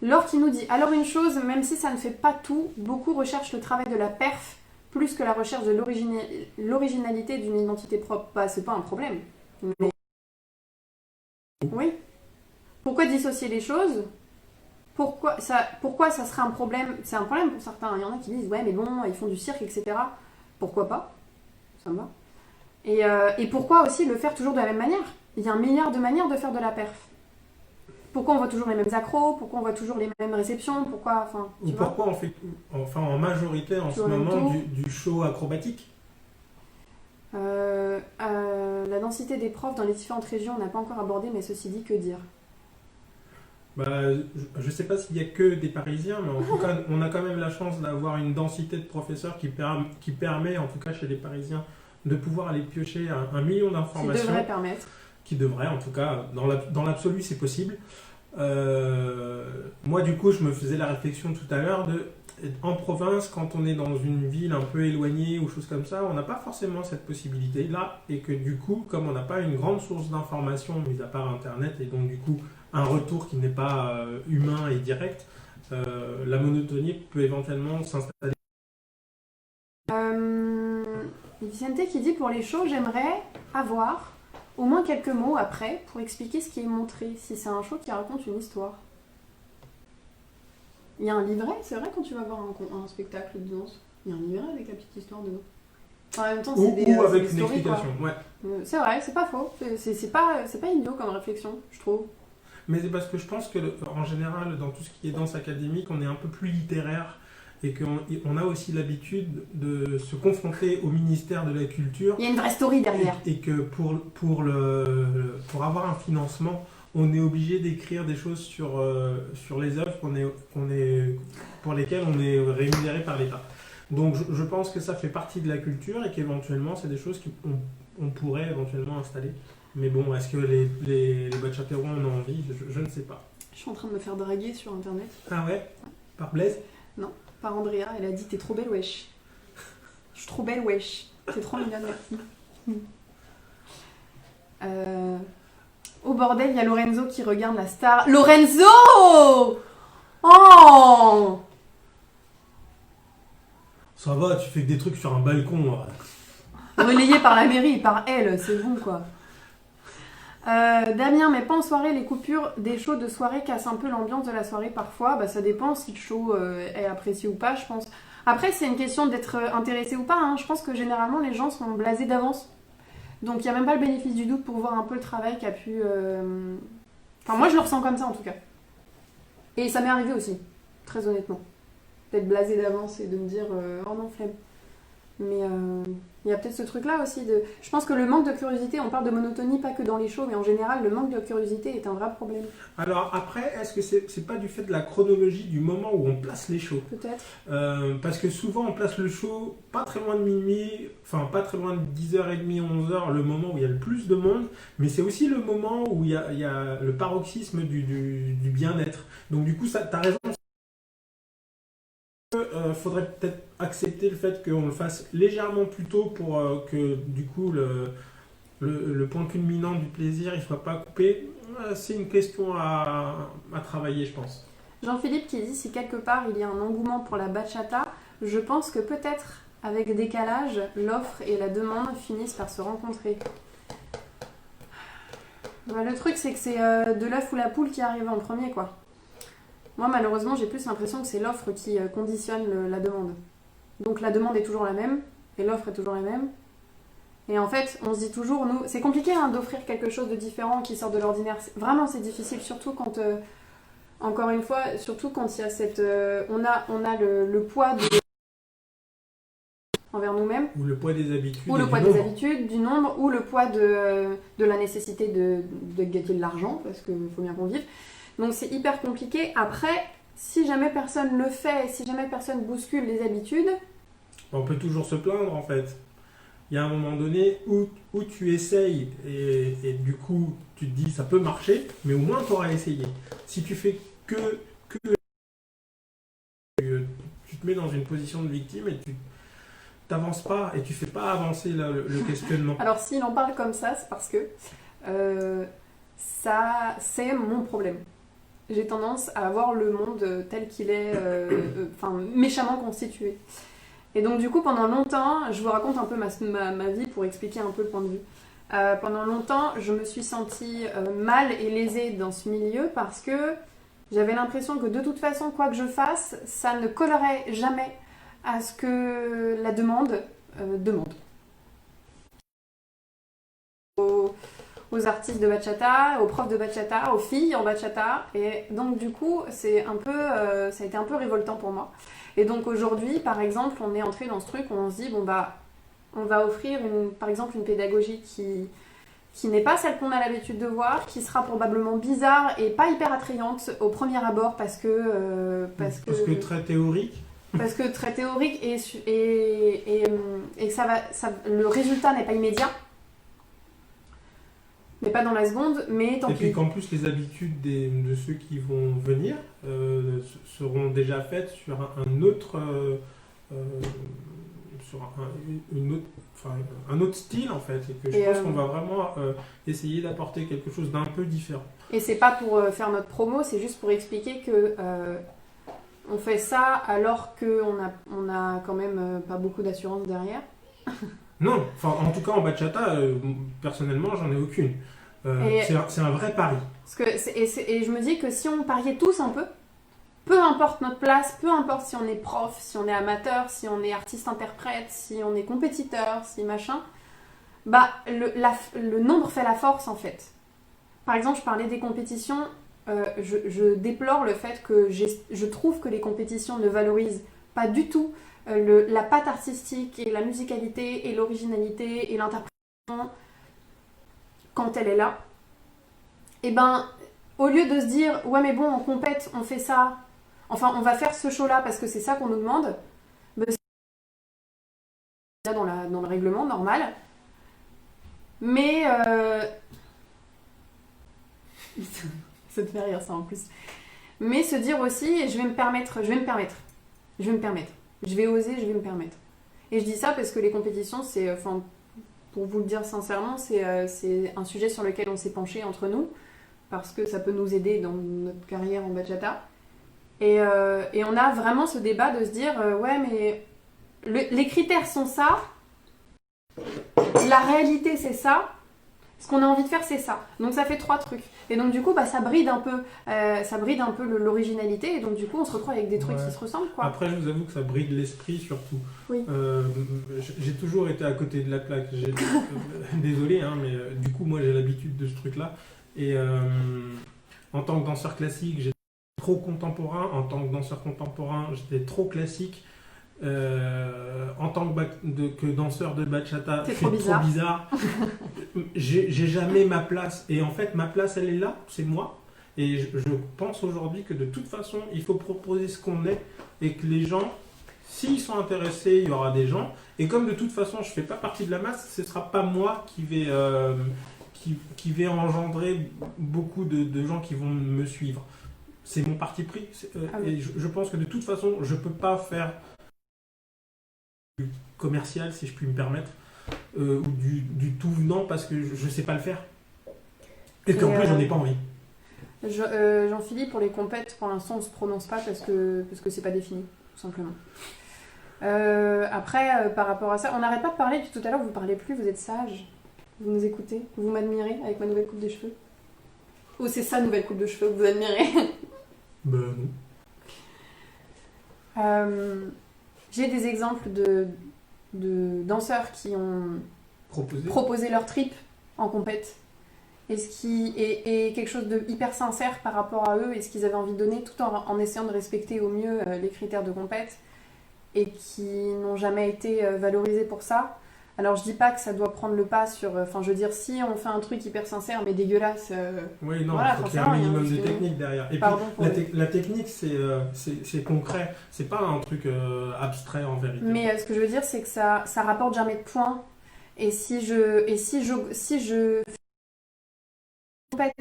Laure qui nous dit, alors une chose, même si ça ne fait pas tout, beaucoup recherchent le travail de la perf plus que la recherche de l'originalité d'une identité propre. Bah, c'est pas un problème. Mais... Oui. Pourquoi dissocier les choses ? Pourquoi ça serait un problème? C'est un problème pour certains. Il y en a qui disent, ouais, mais bon, ils font du cirque, etc. Pourquoi pas? Ça me va. Et pourquoi aussi le faire toujours de la même manière? Il y a 1 milliard de manières de faire de la perf. Pourquoi on voit toujours les mêmes accros? Pourquoi on voit toujours les mêmes réceptions? Pourquoi, Ou pourquoi on fait, en majorité en ce moment, du show acrobatique? La densité des profs dans les différentes régions, on n'a pas encore abordé, mais ceci dit, que dire? Bah, je ne sais pas s'il n'y a que des Parisiens, mais en tout cas, on a quand même la chance d'avoir une densité de professeurs qui permet, en tout cas chez les Parisiens, de pouvoir aller piocher 1 million d'informations. Qui devrait permettre. Qui devrait, en tout cas, dans l'absolu, c'est possible. Moi, du coup, je me faisais la réflexion tout à l'heure en province, quand on est dans une ville un peu éloignée ou chose comme ça, on n'a pas forcément cette possibilité-là, et que du coup, comme on n'a pas une grande source d'information, mis à part Internet, et donc du coup, un retour qui n'est pas humain et direct, la monotonie peut éventuellement s'installer. Vicente qui dit, pour les shows, j'aimerais avoir au moins quelques mots après pour expliquer ce qui est montré, si c'est un show qui raconte une histoire. Il y a un livret, c'est vrai, quand tu vas voir un spectacle de danse, il y a un livret avec la petite histoire dedans. En même temps, c'est ou avec des une stories, explication, quoi. ouais. C'est vrai, c'est pas faux. C'est pas idiot comme réflexion, je trouve. Mais c'est parce que je pense que, en général, dans tout ce qui est danse académique, on est un peu plus littéraire et qu'on a aussi l'habitude de se confronter au ministère de la Culture. Il y a une vraie story derrière. Et que pour avoir un financement, on est obligé d'écrire des choses sur les œuvres pour lesquelles on est rémunéré par l'État. Donc je pense que ça fait partie de la culture et qu'éventuellement, c'est des choses qu'on pourrait éventuellement installer. Mais bon, est-ce que les bachateros en ont envie? Je ne sais pas. Je suis en train de me faire draguer sur internet. Ah ouais? Par Blaise? Non, par Andrea. Elle a dit t'es trop belle, wesh. Je suis trop belle, wesh. T'es trop mignonne, merci. Au bordel, il y a Lorenzo qui regarde la star. Lorenzo! Oh! Ça va, tu fais que des trucs sur un balcon. Relayé par la mairie, par elle, c'est bon quoi. Damien, mais pas en soirée, les coupures des shows de soirée cassent un peu l'ambiance de la soirée parfois. Bah, ça dépend si le show est apprécié ou pas, je pense. Après, c'est une question d'être intéressé ou pas. Hein. Je pense que généralement, les gens sont blasés d'avance. Donc, il n'y a même pas le bénéfice du doute pour voir un peu le travail qu'a pu... Enfin, moi, je le ressens comme ça, en tout cas. Et ça m'est arrivé aussi, très honnêtement. D'être blasé d'avance et de me dire oh non, flemme. Mais il y a peut-être ce truc-là aussi. Je pense que le manque de curiosité, on parle de monotonie pas que dans les shows, mais en général, le manque de curiosité est un vrai problème. Alors après, est-ce que c'est pas du fait de la chronologie du moment où on place les shows? Peut-être. Parce que souvent, on place le show pas très loin de minuit, enfin pas très loin de 10h30, 11h, le moment où il y a le plus de monde, mais c'est aussi le moment où il y a le paroxysme du bien-être. Donc du coup, t'as raison. Faudrait peut-être accepter le fait qu'on le fasse légèrement plus tôt pour que du coup le point culminant du plaisir il soit pas coupé. C'est une question à travailler, je pense. Jean-Philippe qui dit si quelque part il y a un engouement pour la bachata, je pense que peut-être avec décalage, l'offre et la demande finissent par se rencontrer. Le truc c'est que c'est de l'œuf ou la poule qui arrive en premier quoi. Moi, malheureusement, j'ai plus l'impression que c'est l'offre qui conditionne la demande. Donc la demande est toujours la même, et l'offre est toujours la même. Et en fait, on se dit toujours, nous, c'est compliqué hein, d'offrir quelque chose de différent qui sort de l'ordinaire. Vraiment, c'est difficile, surtout quand, encore une fois, surtout quand il y a cette... on a le poids envers nous-mêmes. Ou le poids des habitudes. Ou le poids des habitudes, du nombre, ou le poids de la nécessité de gagner de l'argent, parce qu'il faut bien qu'on vive. Donc c'est hyper compliqué. Après, si jamais personne le fait, si jamais personne bouscule les habitudes... On peut toujours se plaindre en fait. Il y a un moment donné où tu essayes et du coup tu te dis ça peut marcher, mais au moins tu auras essayé. Si tu fais que tu te mets dans une position de victime et tu t'avances pas et tu fais pas avancer le questionnement. Alors s'il en parle comme ça, c'est parce que ça c'est mon problème. J'ai tendance à voir le monde tel qu'il est, méchamment constitué. Et donc du coup, pendant longtemps, je vous raconte un peu ma vie pour expliquer un peu le point de vue. Pendant longtemps, je me suis sentie mal et lésée dans ce milieu parce que j'avais l'impression que de toute façon, quoi que je fasse, ça ne collerait jamais à ce que la demande demande. Aux artistes de bachata, aux profs de bachata, aux filles en bachata. Et donc du coup, ça a été un peu révoltant pour moi. Et donc aujourd'hui, par exemple, on est entré dans ce truc où on se dit, bon bah, on va offrir par exemple une pédagogie qui n'est pas celle qu'on a l'habitude de voir, qui sera probablement bizarre et pas hyper attrayante au premier abord parce que très théorique. Parce que très théorique et que le résultat n'est pas immédiat. Mais pas dans la seconde, mais tant pis. Et puis qu'en plus les habitudes de ceux qui vont venir seront déjà faites sur un autre style en fait. Et que je pense qu'on va vraiment essayer d'apporter quelque chose d'un peu différent. Et c'est pas pour faire notre promo, c'est juste pour expliquer que on fait ça alors qu'on a quand même pas beaucoup d'assurance derrière. Non, en tout cas en bachata, personnellement, j'en ai aucune. C'est un vrai pari. Et je me dis que si on pariait tous un peu importe notre place, peu importe si on est prof, si on est amateur, si on est artiste-interprète, si on est compétiteur, si machin, bah le nombre fait la force en fait. Par exemple, je parlais des compétitions, je déplore le fait que je trouve que les compétitions ne valorisent pas du tout la patte artistique et la musicalité et l'originalité et l'interprétation quand elle est là, et ben au lieu de se dire ouais mais bon en compète on fait ça, enfin on va faire ce show là parce que c'est ça qu'on nous demande, ben, c'est dans le règlement normal, mais ça te fait rire ça en plus, mais se dire aussi je vais me permettre, je vais oser, je vais me permettre. Et je dis ça parce que les compétitions, c'est, enfin, pour vous le dire sincèrement, c'est un sujet sur lequel on s'est penché entre nous, parce que ça peut nous aider dans notre carrière en bachata. Et on a vraiment ce débat de se dire, ouais, mais les critères sont ça, la réalité c'est ça, ce qu'on a envie de faire c'est ça. Donc ça fait 3 trucs. Et donc du coup, bah, ça bride un peu l'originalité, et donc du coup on se retrouve avec des trucs qui se ressemblent, quoi. Après, je vous avoue que ça bride l'esprit surtout. Oui. J'ai toujours été à côté de la plaque. Désolé, hein, mais du coup moi j'ai l'habitude de ce truc-là. Et en tant que danseur classique, j'étais trop contemporain. En tant que danseur contemporain, j'étais trop classique. En tant que danseur de bachata, je suis trop bizarre. J'ai jamais ma place. Et en fait, ma place, elle est là, c'est moi. Et je pense aujourd'hui que de toute façon, il faut proposer ce qu'on est. Et que les gens, s'ils sont intéressés, il y aura des gens. Et comme de toute façon, je ne fais pas partie de la masse, ce ne sera pas moi qui vais engendrer beaucoup de gens qui vont me suivre. C'est mon parti pris. Et je pense que de toute façon, je ne peux pas faire commercial, si je puis me permettre, ou du tout venant parce que je ne sais pas le faire. Et qu'en plus, j'en ai pas envie. Jean-Philippe, pour les compètes, pour l'instant, on ne se prononce pas parce que c'est pas défini, tout simplement. Après, par rapport à ça, on n'arrête pas de parler depuis tout à l'heure, vous ne parlez plus, vous êtes sage, vous nous écoutez, vous m'admirez avec ma nouvelle coupe de cheveux. Ou c'est sa nouvelle coupe de cheveux que vous admirez? Ben non. J'ai des exemples de danseurs qui ont proposé leur trip en compète, et ce qui est quelque chose de hyper sincère par rapport à eux et ce qu'ils avaient envie de donner, tout en essayant de respecter au mieux les critères de compète, et qui n'ont jamais été valorisés pour ça. Alors je dis pas que ça doit prendre le pas sur... Enfin je veux dire, si on fait un truc hyper sincère mais dégueulasse... oui, non, voilà, il faut qu'il y ait un minimum de technique derrière. Et pardon, puis la technique, c'est concret. C'est pas un truc abstrait en vérité. Mais ce que je veux dire, c'est que ça rapporte jamais de points. Et si je fais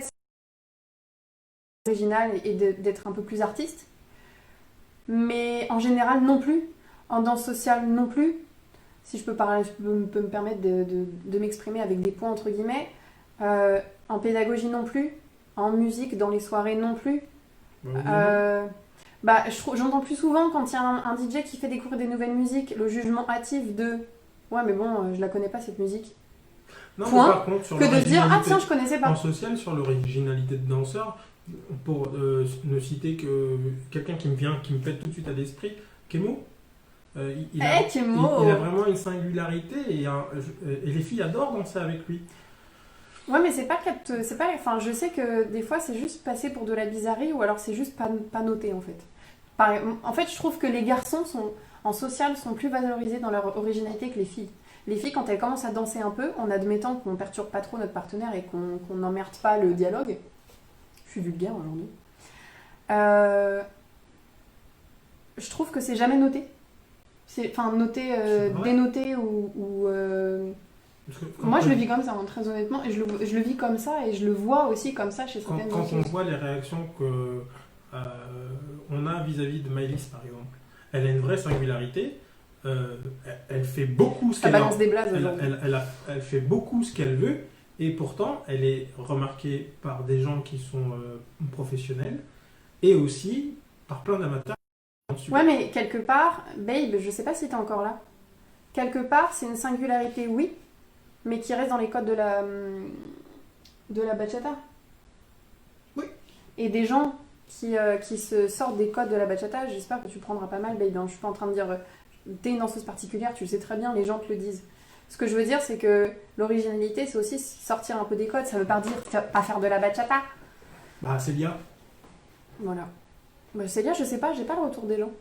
original et d'être un peu plus artiste, mais en général non plus. En danse sociale non plus. Si je peux me permettre de m'exprimer avec des points entre guillemets. En pédagogie non plus. En musique, dans les soirées non plus. J'entends plus souvent quand il y a un DJ qui fait découvrir des nouvelles musiques, le jugement hâtif de ouais mais bon je la connais pas cette musique. Non, point, mais par contre, sur que de dire ah tiens je connaissais pas. En social, sur l'originalité de danseur, pour ne citer que quelqu'un qui me pète tout de suite à l'esprit, Kemo. Il a vraiment une singularité et les filles adorent danser avec lui. Ouais, mais c'est pas, enfin, je sais que des fois c'est juste passé pour de la bizarrerie ou alors c'est juste pas noté en fait. En fait, je trouve que les garçons en social sont plus valorisés dans leur originalité que les filles. Les filles, quand elles commencent à danser un peu, en admettant qu'on perturbe pas trop notre partenaire et qu'on n'emmerde pas le dialogue, je suis vulgaire aujourd'hui, je trouve que c'est jamais noté. Enfin, noté, dénoté ou moi je le vis comme ça, hein, très honnêtement, et je le vis comme ça et je le vois aussi comme ça chez certaines Quand on voit les réactions que on a vis-à-vis de Maëlys par exemple, elle a une vraie singularité, elle fait beaucoup ce qu'elle balance des blazes aujourd'hui. Elle fait beaucoup ce qu'elle veut et pourtant elle est remarquée par des gens qui sont professionnels et aussi par plein d'amateurs. Ouais, mais quelque part, Babe, je sais pas si t'es encore là. Quelque part, c'est une singularité, oui, mais qui reste dans les codes de la bachata. Oui. Et des gens qui se sortent des codes de la bachata, j'espère que tu prendras pas mal, Babe. Hein. Je suis pas en train de dire t'es une danseuse particulière, tu le sais très bien, les gens te le disent. Ce que je veux dire, c'est que l'originalité, c'est aussi sortir un peu des codes. Ça veut pas dire pas faire de la bachata. Bah, Célia. Voilà. Bah, Célia, je sais pas, j'ai pas le retour des gens.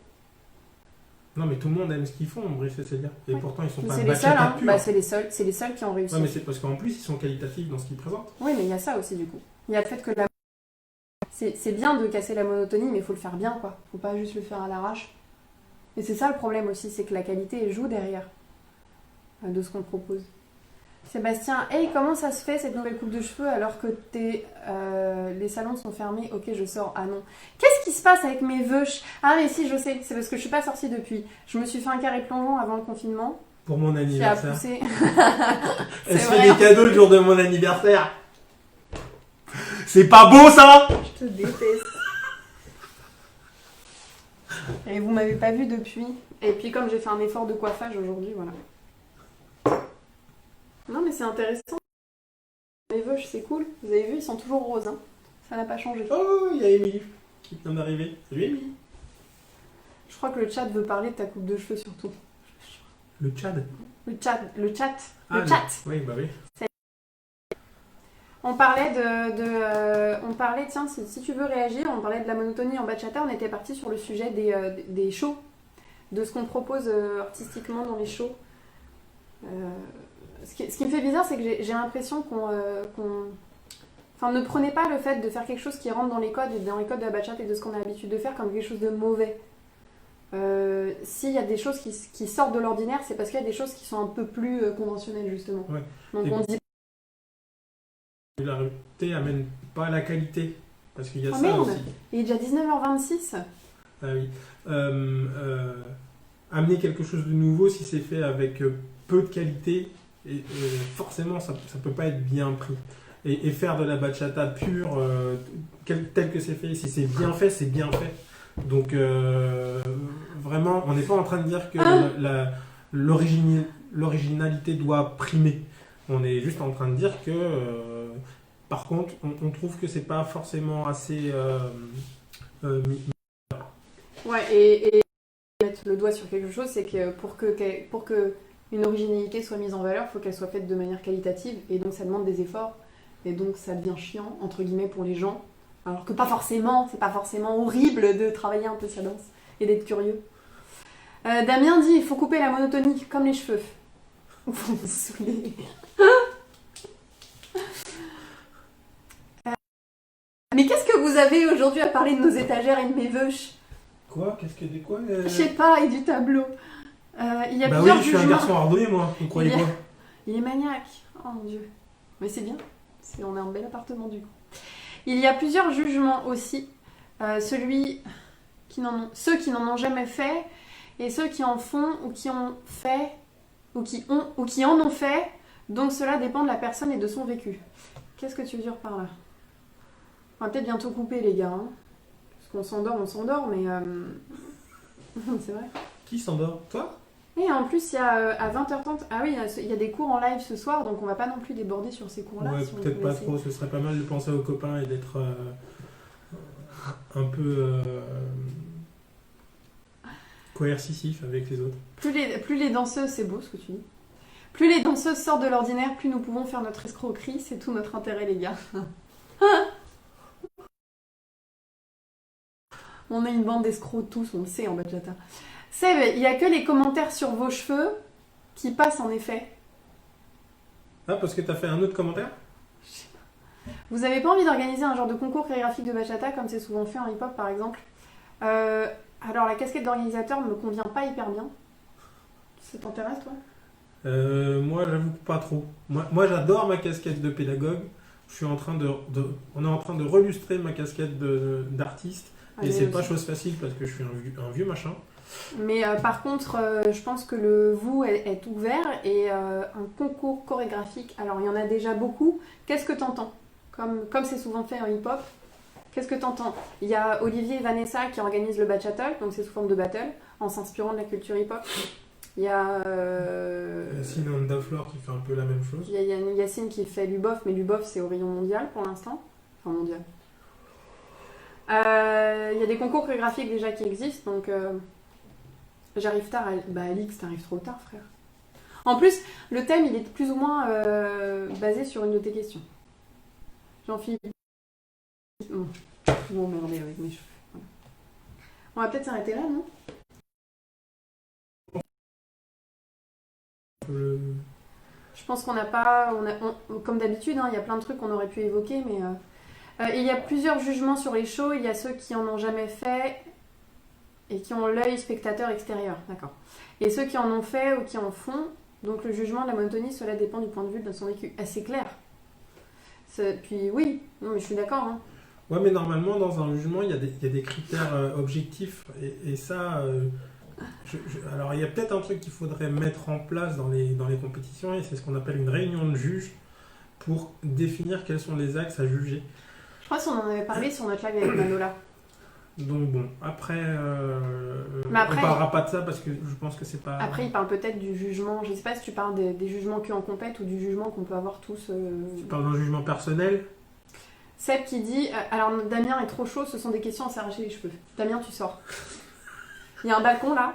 Non, mais tout le monde aime ce qu'ils font, Brice et Célia. Et Oui. pourtant, ils sont Mais pas c'est les seuls, bachata hein. purs. Bah, c'est les seuls qui ont réussi. Ouais, mais c'est parce qu'en plus, ils sont qualitatifs dans ce qu'ils présentent. Oui, mais il y a ça aussi du coup. Il y a le fait que c'est bien de casser la monotonie, mais il faut le faire bien, quoi. Faut pas juste le faire à l'arrache. Et c'est ça le problème aussi, c'est que la qualité elle joue derrière de ce qu'on propose. Sébastien, hey, comment ça se fait cette nouvelle coupe de cheveux alors que les salons sont fermés? Ok, je sors. Ah non. Qu'est-ce qui se passe avec mes veuches? Ah, mais si, je sais, c'est parce que je suis pas sortie depuis. Je me suis fait un carré plongeon avant le confinement. Pour mon Qui a anniversaire. poussé. Elle C'est se vrai. fait des cadeaux le jour de mon anniversaire. C'est pas beau ça? Je te déteste. Et vous m'avez pas vu depuis. Et puis comme j'ai fait un effort de coiffage aujourd'hui, voilà. Non mais c'est intéressant. Les veuches, c'est cool. Vous avez vu, ils sont toujours roses. Hein. Ça n'a pas changé. Oh, il y a Émilie qui vient d'arriver. Salut Émilie. Je crois que le chat veut parler de ta coupe de cheveux surtout. Le Tchad. Le chat. Ah, Le chat. Oui, bah oui. On parlait on parlait, tiens, si tu veux réagir, on parlait de la monotonie en bachata, on était parti sur le sujet des shows, de ce qu'on propose artistiquement dans les shows. Ce qui me fait bizarre, c'est que j'ai l'impression Enfin, ne prenez pas le fait de faire quelque chose qui rentre dans les codes de la bachata et de ce qu'on a l'habitude de faire comme quelque chose de mauvais. S'il y a des choses qui sortent de l'ordinaire, c'est parce qu'il y a des choses qui sont un peu plus conventionnelles, justement. Ouais. Donc on dit... La réalité amène pas la qualité. Parce qu'il y a Oh ça merde, aussi. il est déjà 19h26. Ah oui. Amener quelque chose de nouveau, si c'est fait avec peu de qualité, forcément ça peut pas être bien pris. Et faire de la bachata pure, tel que c'est fait, si c'est bien fait, c'est bien fait. Donc vraiment, on n'est pas en train de dire que l'originalité doit primer. On est juste en train de dire que, par contre, on trouve que c'est pas forcément assez... Ouais, et mettre le doigt sur quelque chose, c'est que pour que une originalité soit mise en valeur, il faut qu'elle soit faite de manière qualitative, et donc ça demande des efforts, et donc ça devient chiant, entre guillemets, pour les gens, alors que c'est pas forcément horrible de travailler un peu sa danse, et d'être curieux. Damien dit, il faut couper la monotonie, comme les cheveux. Vous me saoulez. Mais qu'est-ce que vous avez aujourd'hui à parler de nos étagères et de mes veuches? Quoi? Qu'est-ce que des quoi Je sais pas, et du tableau. Il y a Bah oui, plusieurs je suis un jugements. garçon ardonné, moi. Vous croyez quoi? Il est maniaque. Oh mon dieu. Mais c'est bien. On a un bel appartement du coup. Il y a plusieurs jugements aussi. Ceux qui n'en ont jamais fait et ceux qui en font ou qui ont fait ou qui en ont fait. Donc cela dépend de la personne et de son vécu. Qu'est-ce que tu veux dire par là? On va peut-être bientôt couper les gars. Hein. Parce qu'on s'endort, mais... c'est vrai. Qui s'endort? Toi? Et en plus, il y a à 20h30... Ah oui, il y a des cours en live ce soir, donc on va pas non plus déborder sur ces cours-là. Ouais, si on peut-être peut pas essayer. trop. Ce serait pas mal de penser aux copains et d'être un peu coercitif avec les autres. Plus les danseuses, c'est beau ce que tu dis. Plus les danseuses sortent de l'ordinaire, plus nous pouvons faire notre escroquerie. C'est tout notre intérêt, les gars. On est une bande d'escrocs tous, on le sait en bachata. Seb, il n'y a que les commentaires sur vos cheveux qui passent en effet. Ah, parce que t'as fait un autre commentaire? Vous avez pas envie d'organiser un genre de concours chorégraphique de bachata comme c'est souvent fait en hip-hop par exemple? Alors la casquette d'organisateur ne me convient pas hyper bien. Ça t'intéresse toi? Moi, j'avoue que pas trop. Moi, j'adore ma casquette de pédagogue. Je suis en train on est en train de relustrer ma casquette d'artiste. Et c'est pas chose facile parce que je suis un vieux machin. Mais par contre, je pense que le vous est ouvert et un concours chorégraphique, alors il y en a déjà beaucoup. Qu'est-ce que t'entends? Comme c'est souvent fait en hip-hop, qu'est-ce que t'entends? Il y a Olivier et Vanessa qui organisent le Bachattle, donc c'est sous forme de battle, en s'inspirant de la culture hip-hop. Il y a Yacine Andaflor qui fait un peu la même chose. il y a Yacine qui fait l'UBOF, mais l'UBOF c'est au rayon mondial pour l'instant. Enfin mondial. Il y a des concours chorégraphiques déjà qui existent, donc j'arrive tard. Bah Alix, t'arrives trop tard, frère. En plus, le thème, il est plus ou moins basé sur une de tes questions. Jean-Philippe. Bon, je vais m'emmerder avec mes cheveux. Voilà. On va peut-être s'arrêter là, non? pense qu'on n'a pas, comme d'habitude, hein, il y a plein de trucs qu'on aurait pu évoquer, mais il y a plusieurs jugements sur les shows. Il y a ceux qui en ont jamais fait et qui ont l'œil spectateur extérieur, d'accord. Et ceux qui en ont fait ou qui en font. Donc le jugement de la monotonie, cela dépend du point de vue de son vécu. C'est clair. Puis oui, non mais je suis d'accord. Hein. Ouais, mais normalement, dans un jugement, il y a des critères objectifs. Et ça, alors il y a peut-être un truc qu'il faudrait mettre en place dans les compétitions, et c'est ce qu'on appelle une réunion de juges pour définir quels sont les axes à juger. Je crois qu'on en avait parlé sur notre live avec Manola. Donc bon, après, on parlera pas de ça parce que je pense que c'est pas... Après, il parle peut-être du jugement, je sais pas si tu parles des jugements en compète ou du jugement qu'on peut avoir tous... Tu parles d'un jugement personnel? Seb qui dit, alors Damien est trop chaud, ce sont des questions à s'arracher les cheveux. Damien, tu sors. Il y a un balcon là,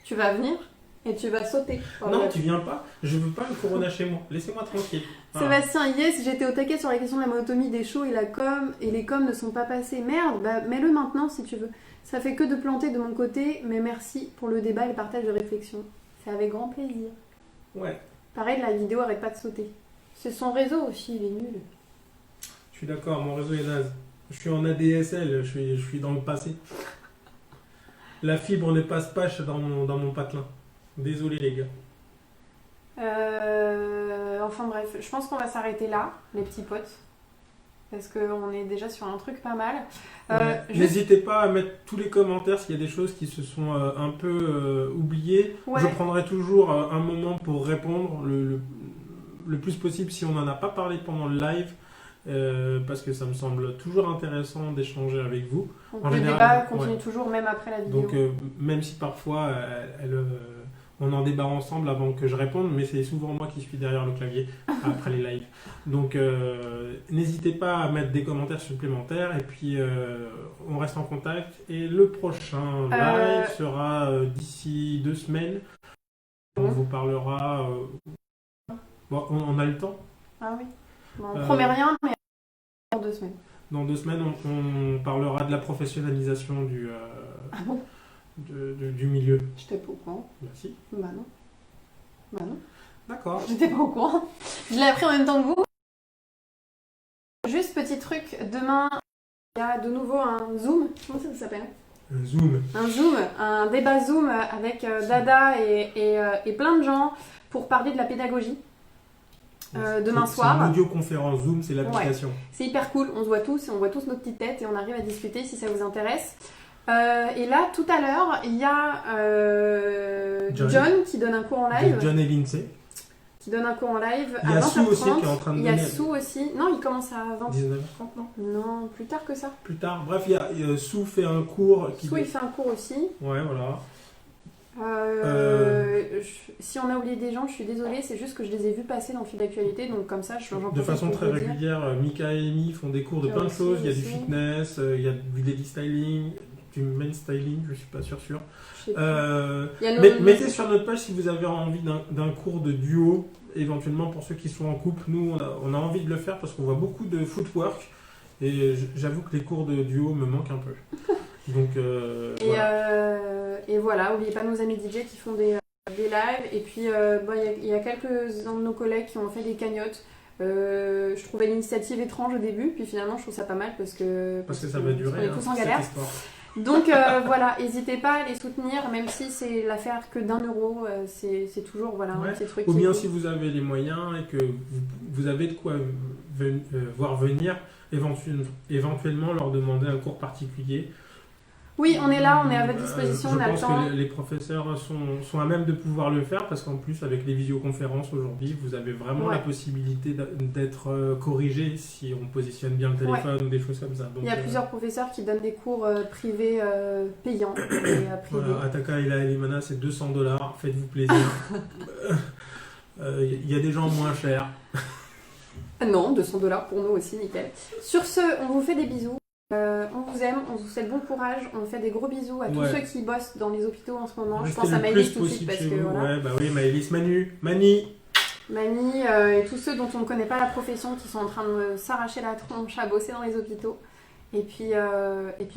tu vas venir et tu vas sauter. Non, tu viens pas, je veux pas le corona chez moi, laissez-moi tranquille. Voilà. Sébastien, yes, j'étais au taquet sur la question de la monotomie des shows et les coms ne sont pas passés. Merde, bah mets-le maintenant si tu veux. Ça fait que de planter de mon côté, mais merci pour le débat et le partage de réflexion. C'est avec grand plaisir. Ouais. Pareil, la vidéo arrête pas de sauter. C'est son réseau aussi, il est nul. Je suis d'accord, mon réseau est naze. Je suis en ADSL, je suis dans le passé. La fibre ne passe pas dans mon patelin. Désolé les gars. Enfin bref, je pense qu'on va s'arrêter là, les petits potes. Parce qu'on est déjà sur un truc pas mal. N'hésitez pas à mettre tous les commentaires s'il y a des choses qui se sont un peu oubliées. Ouais. Je prendrai toujours un moment pour répondre le plus possible si on n'en a pas parlé pendant le live. Parce que ça me semble toujours intéressant d'échanger avec vous. Donc le débat continue toujours même après la vidéo. Donc même si parfois on en débat ensemble avant que je réponde, mais c'est souvent moi qui suis derrière le clavier après les lives. Donc n'hésitez pas à mettre des commentaires supplémentaires et puis on reste en contact. Et le prochain live sera d'ici 2 semaines. On vous parlera... Bon, on a le temps. Ah oui. Bon, on ne promet rien, mais dans 2 semaines. Dans 2 semaines, on parlera de la professionnalisation du milieu. J'étais pas au courant. Merci. Bah non. D'accord. J'étais pas au courant. Je l'ai appris en même temps que vous. Juste petit truc, demain, il y a de nouveau un Zoom. Comment ça s'appelle ? Un Zoom. Un débat Zoom avec Dada et plein de gens pour parler de la pédagogie. Demain soir. C'est une audioconférence Zoom, c'est l'application. Ouais. C'est hyper cool, on voit tous nos petites têtes et on arrive à discuter si ça vous intéresse. Et là, tout à l'heure, il y a John qui donne un cours en live. John et Lindsay. Qui donne un cours en live à 20h30. Il y a Sue aussi qui est en train de donner. Il y a Sue aussi. Non, il commence à 19h30, non ? Non, plus tard que ça. Plus tard. Bref, il y a Sue fait un cours. Sue, il fait un cours aussi. Ouais, voilà. Si on a oublié des gens, je suis désolée, c'est juste que je les ai vus passer dans le fil d'actualité, donc comme ça, j'en de façon très régulière, Mika et Amy font des cours de plein de choses. Il y a du fitness, il y a du daily styling, du men styling, je suis pas sûr. Mettez sur notre page si vous avez envie d'un cours de duo, éventuellement pour ceux qui sont en couple. Nous, on a envie de le faire parce qu'on voit beaucoup de footwork et j'avoue que les cours de duo me manquent un peu. Donc, et voilà, n'oubliez pas nos amis DJ qui font des lives. Et puis, il y a quelques-uns de nos collègues qui ont fait des cagnottes. Je trouvais l'initiative étrange au début, puis finalement, je trouve ça pas mal parce que ça va durer. On est tous en galère. Donc, voilà, n'hésitez pas à les soutenir, même si c'est l'affaire que d'€1. C'est toujours un petit truc. Ou bien si vous avez les moyens et que vous avez de quoi voir venir, éventuellement leur demander un cours particulier. Oui, on est là, on est à votre disposition, on a le temps. Je pense que les professeurs sont à même de pouvoir le faire parce qu'en plus, avec les visioconférences aujourd'hui, vous avez vraiment la possibilité d'être corrigé si on positionne bien le téléphone ou des choses comme ça. Donc, il y a plusieurs professeurs qui donnent des cours privés payants. Voilà, Ataka et la Elimana, c'est $200, faites-vous plaisir. Il y a des gens moins chers. Non, $200 pour nous aussi, nickel. Sur ce, on vous fait des bisous. On vous aime, on vous souhaite bon courage, on fait des gros bisous à tous ceux qui bossent dans les hôpitaux en ce moment. Je pense à Maëlys tout de suite parce que voilà. Ouais, bah oui, Maëlys, Mani et tous ceux dont on ne connaît pas la profession qui sont en train de s'arracher la tronche à bosser dans les hôpitaux. Et puis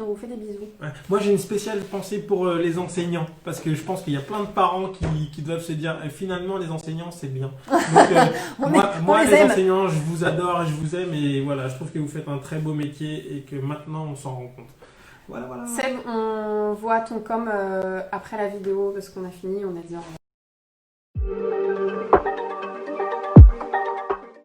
on vous fait des bisous. Ouais. Moi, j'ai une spéciale pensée pour les enseignants, parce que je pense qu'il y a plein de parents qui doivent se dire finalement, les enseignants, c'est bien. Donc, moi, les enseignants, je vous adore et je vous aime, et voilà, je trouve que vous faites un très beau métier et que maintenant, on s'en rend compte. Voilà. Seb, on voit ton com après la vidéo parce qu'on a fini, on a dit au revoir.